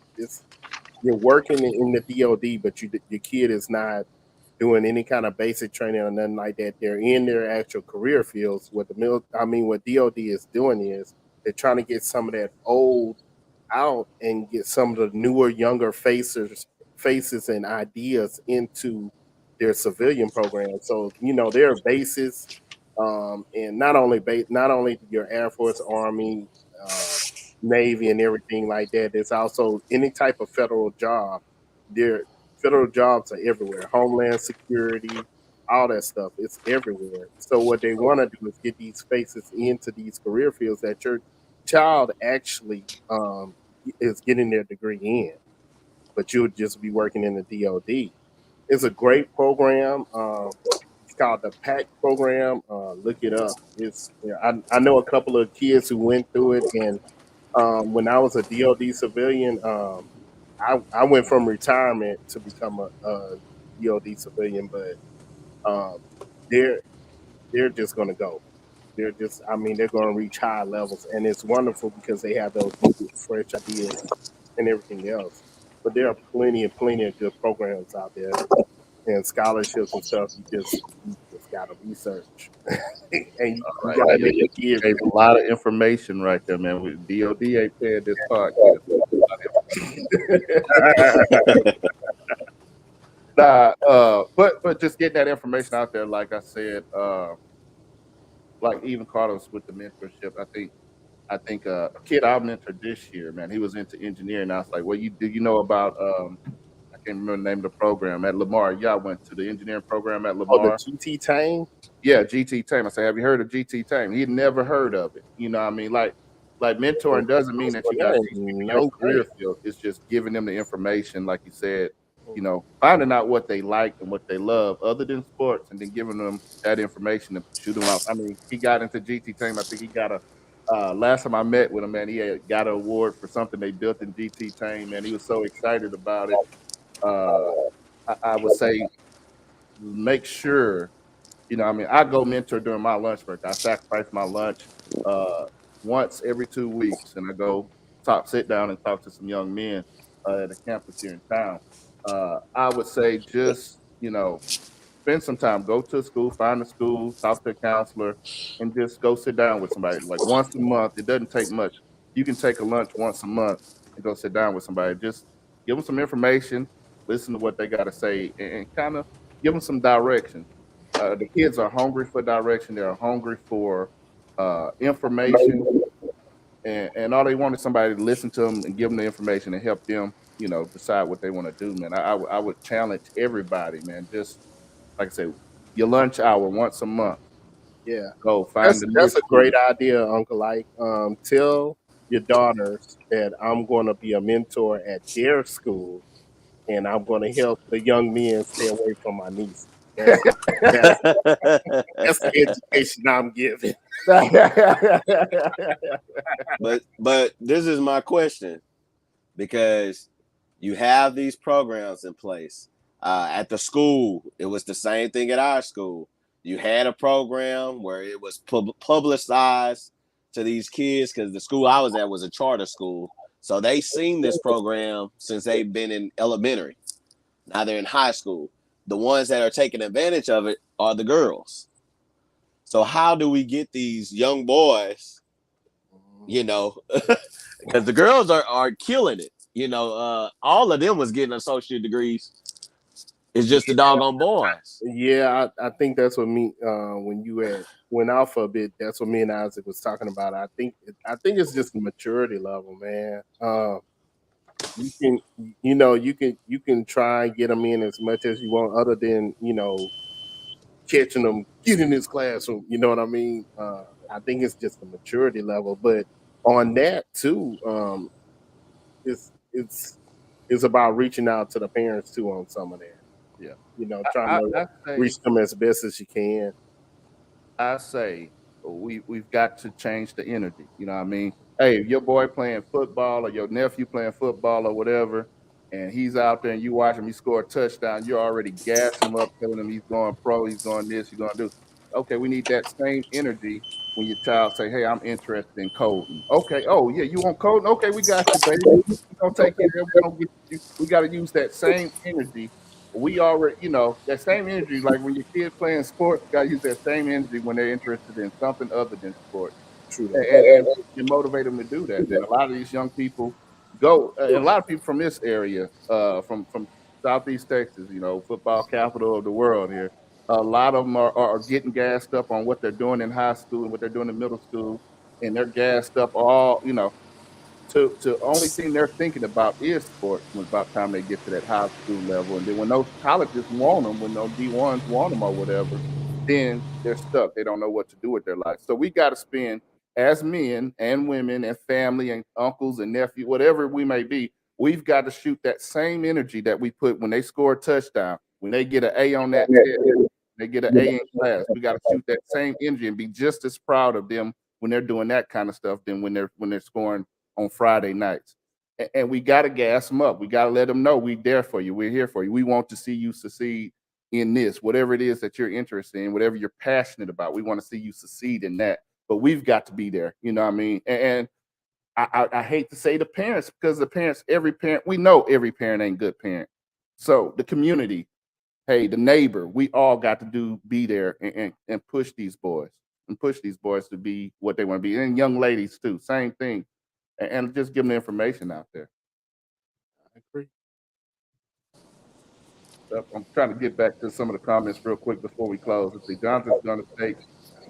you're working in the DoD, but your kid is not doing any kind of basic training or nothing like that. They're in their actual career fields. What DoD is doing is they're trying to get some of that old out and get some of the newer, younger faces and ideas into their civilian program. So there are bases, and not only your Air Force, Army, Navy, and everything like that. There's also any type of federal job. Federal jobs are everywhere. Homeland Security, all that stuff. It's everywhere. So what they want to do is get these faces into these career fields that your child actually is getting their degree in, but you'll just be working in the DoD. It's a great program. It's called the PAC program. Look it up. I know a couple of kids who went through it, and when I was a DoD civilian, I went from retirement to become a DoD civilian, but um, they're they're just going to go. I mean, they're going to reach high levels, and it's wonderful because they have those fresh ideas and everything else. But there are plenty of good programs out there and scholarships and stuff. You just got to research, and you Right. got to Yeah, make you your kids. gave a lot of information right there, man. DOD ain't paying this podcast. Nah, but just getting that information out there, like I said, like even Carlos with the mentorship. I think a kid I mentored this year, man, he was into engineering. I was like, well, you know about I can't remember the name of the program at Lamar. Y'all went to the engineering program at Oh, the Lamar. GT Tang. Yeah, GT Tame. I said, have you heard of GT Tame? He'd never heard of it. You know what I mean? Like mentoring doesn't mean that you got to teach people your No, career field. It's just giving them the information, like you said, finding out what they like and what they love other than sports, and then giving them that information to shoot them off. I mean, he got into GT Tame. I think he got a last time I met with him, man, he had got an award for something they built in GT Tame, man. He was so excited about it. Uh, I would say make sure I mean, I go mentor during my lunch break. I sacrifice my lunch uh, once every 2 weeks, and I go sit down and talk to some young men at a campus here in town. I would say just spend some time, go to a school, find a school, talk to a counselor, and just go sit down with somebody like once a month. It doesn't take much. You can take a lunch once a month and go sit down with somebody. Just give them some information, listen to what they got to say, and kind of give them some direction. The kids are hungry for direction. They're hungry for information, and all they want is somebody to listen to them and give them the information and help them, decide what they want to do. Man, I would challenge everybody, man. Just like I said, your lunch hour once a month. yeah, Go find the that's nearest a school. great idea, Uncle Ike. Tell your daughters that I'm going to be a mentor at their school, and I'm going to help the young men stay away from my nieces. That's that's the education I'm giving. but this is my question, because you have these programs in place. At the school, it was the same thing at our school. You had a program where it was publicized to these kids, because the school I was at was a charter school. So they seen this program since they've been in elementary. Now they're in high school. The ones that are taking advantage of it are the girls. So how do we get these young boys, because the girls are killing it. All of them was getting associate degrees. It's just the doggone boys. Yeah, I think that's what me when you went out for a bit. That's what me and Isaac was talking about. I think it's just the maturity level, man. You can you can try and get them in as much as you want, other than catching them get in this classroom. You know what I mean? I think it's just the maturity level, but on that too, it's about reaching out to the parents too on some of that. Yeah, Trying I, to I say reach them as best as you can. I say we've got to change the energy. You know what I mean? Hey, if your boy playing football or your nephew playing football or whatever, and he's out there and you watch him, he score a touchdown, you're already gassing him up, telling him he's going pro, he's going this, he's going to do. Okay, we need that same energy when your child say, "Hey, I'm interested in coding." Okay, oh yeah, you want coding? Okay, we got you, baby. We're gonna take care of it. We're gonna get you. We got to use that same energy. We already, that same energy, like when your kid playing sports, you got to use that same energy when they're interested in something other than sports, True and, that. and motivate them to do that. Man, a lot of these young people and a lot of people from this area, from Southeast Texas, football capital of the world here. A lot of them are getting gassed up on what they're doing in high school and what they're doing in middle school, and they're gassed up all. to only thing they're thinking about is sports when about time they get to that high school level. And then when those colleges want them, when those D1s want them or whatever, then they're stuck. They don't know what to do with their life. So we got to spend as men and women and family and uncles and nephews, whatever we may be, we've got to shoot that same energy that we put when they score a touchdown, when they get an A on that test, they get an A in class. We got to shoot that same energy and be just as proud of them when they're doing that kind of stuff than when they're scoring on Friday nights. And we got to gas them up. We got to let them know we there for you. We're here for you. We want to see you succeed in this, whatever it is that you're interested in, whatever you're passionate about. We want to see you succeed in that. But we've got to be there. You know what I mean? And I hate to say the parents, because the parents, every parent, we know every parent ain't good parent. So the community, hey, the neighbor, we all got to be there and push these boys to be what they want to be. And young ladies too, same thing. And just give them the information out there. I agree. I'm trying to get back to some of the comments real quick before we close. Let's see. Jonathan's going to take,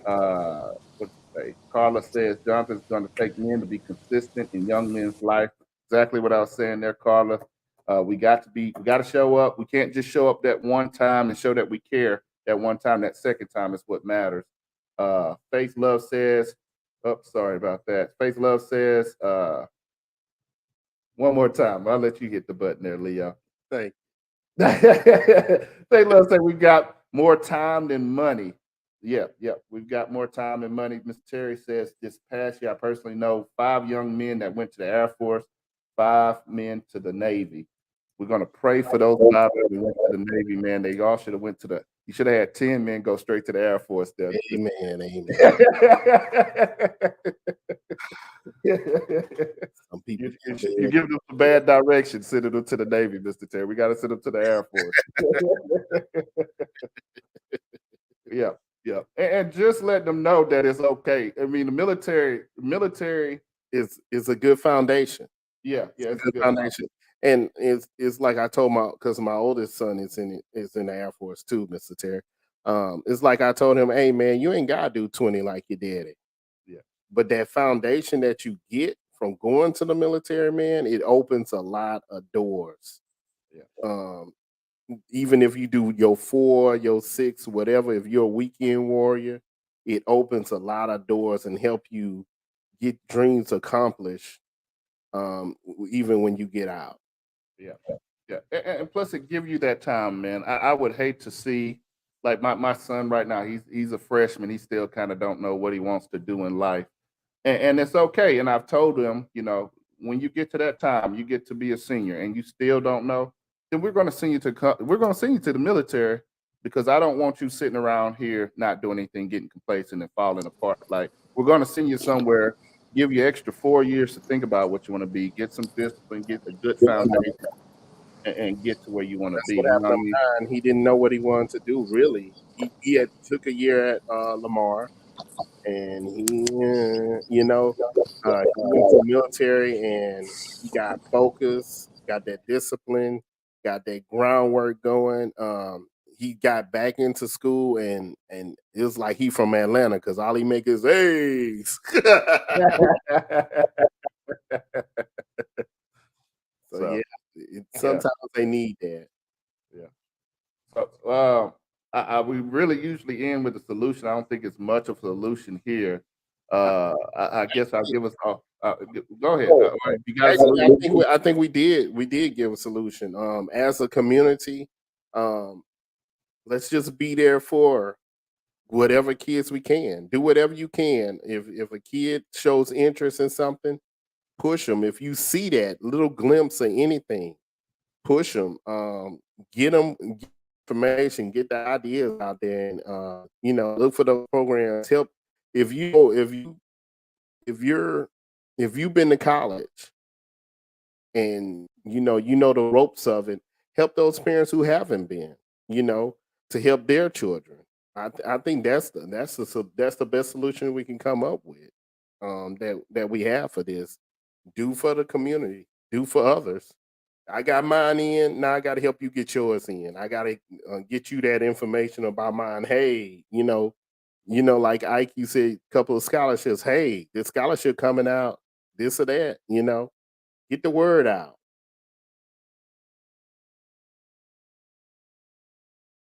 what's it say? Carla says Jonathan's going to take men to be consistent in young men's life. Exactly what I was saying there, Carla. We got to show up. We can't just show up that one time and show that we care that one time. That second time is what matters. Faith Love says, sorry about that. Faith Love says, one more time. I'll let you hit the button there, Leo. Thank you. Faith Love say we got more time than money. Yep. We've got more time than money. Mr. Terry says this past year, I personally know 5 young men that went to the Air Force, 5 men to the Navy. We're going to pray for those 5 that went to the Navy, man. They all should have went to you should have had 10 men go straight to the Air Force there. Amen. Some people you give them some bad direction, sending them to the Navy, Mr. Terry. We got to send them to the Air Force. Yeah. And just let them know that it's okay. I mean, the military is a good foundation. Yeah, it's a good foundation. And it's like I told because my oldest son is in the Air Force too, Mr. Terry. It's like I told him, hey man, you ain't gotta do 20 like your daddy. Yeah. But that foundation that you get from going to the military, man, it opens a lot of doors. Yeah. Even if you do your 4, your 6, whatever, if you're a weekend warrior, it opens a lot of doors and help you get dreams accomplished. Even when you get out. Yeah. And plus it gives you that time, man. I would hate to see, like my son right now, he's a freshman. He still kind of don't know what he wants to do in life. And it's okay. And I've told him, when you get to that time, you get to be a senior and you still don't know, then we're going to send you to the military, because I don't want you sitting around here not doing anything, getting complacent and falling apart. Like, we're going to send you somewhere, give you extra 4 years to think about what you want to be, get some discipline, get a good foundation, and get to where you want to be. What happened? He didn't know what he wanted to do. Really, he had took a year at Lamar, and he went to the military, and he got focused, got that discipline, got that groundwork going. He got back into school, and it was like he from Atlanta, because all he make is A's. So yeah, sometimes they need that. Yeah. So we really usually end with a solution. I don't think it's much of a solution here. I guess I'll give us. Go ahead. You guys, I think we did give a solution. As a community, let's just be there for whatever kids we can. Do whatever you can. If a kid shows interest in something, push them. If you see that little glimpse of anything, push them. Get them information, get the ideas out there, and look for those programs. Help if you've been to college and you know the ropes of it. Help those parents who haven't been, to help their children. I think that's the best solution we can come up with. That we have for this. Do for the community. Do for others. I got mine in. Now I got to help you get yours in. I got to get you that information about mine. Hey, like Ike, you said, a couple of scholarships. Hey, this scholarship coming out. this or that, get the word out.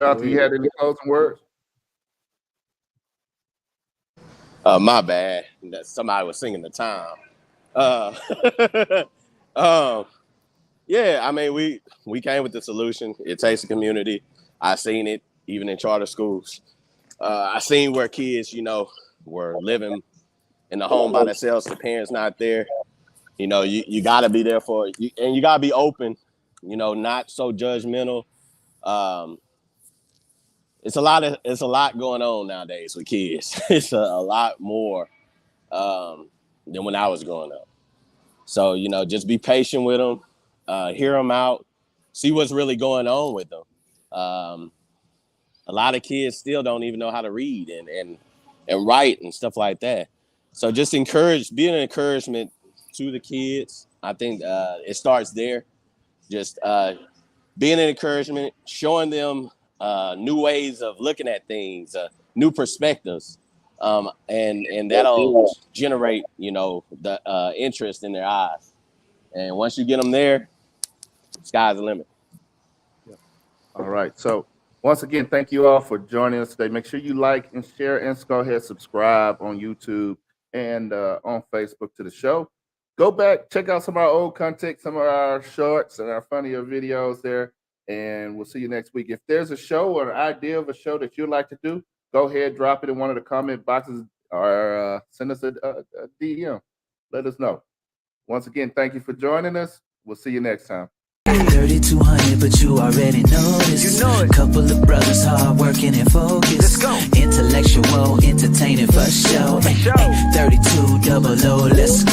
Jonathan, you had any closing words? My bad. Somebody was singing the time. Yeah, I mean, we came with the solution. It takes a community. I seen it even in charter schools. I seen where kids, were living in the home by themselves, the parents not there. You got to be there for it, and you got to be open. Not so judgmental. It's a lot going on nowadays with kids. It's a lot more than when I was growing up. So, just be patient with them, hear them out, see what's really going on with them. A lot of kids still don't even know how to read and write and stuff like that. So just be an encouragement to the kids. I think it starts there. Just being an encouragement, showing them new ways of looking at things, new perspectives, and that'll generate, the interest in their eyes. And once you get them there, sky's the limit. All right. So once again, thank you all for joining us today. Make sure you like and share, and go ahead, subscribe on YouTube and on Facebook to the show. Go back, check out some of our old content, some of our shorts and our funnier videos there. And we'll see you next week. If there's a show or an idea of a show that you'd like to do, go ahead, drop it in one of the comment boxes or send us a DM. Let us know. Once again, thank you for joining us. We'll see you next time. 3200, but you already know this. Couple of brothers hard working and focused. Intellectual, entertaining for show. 3200, let's go.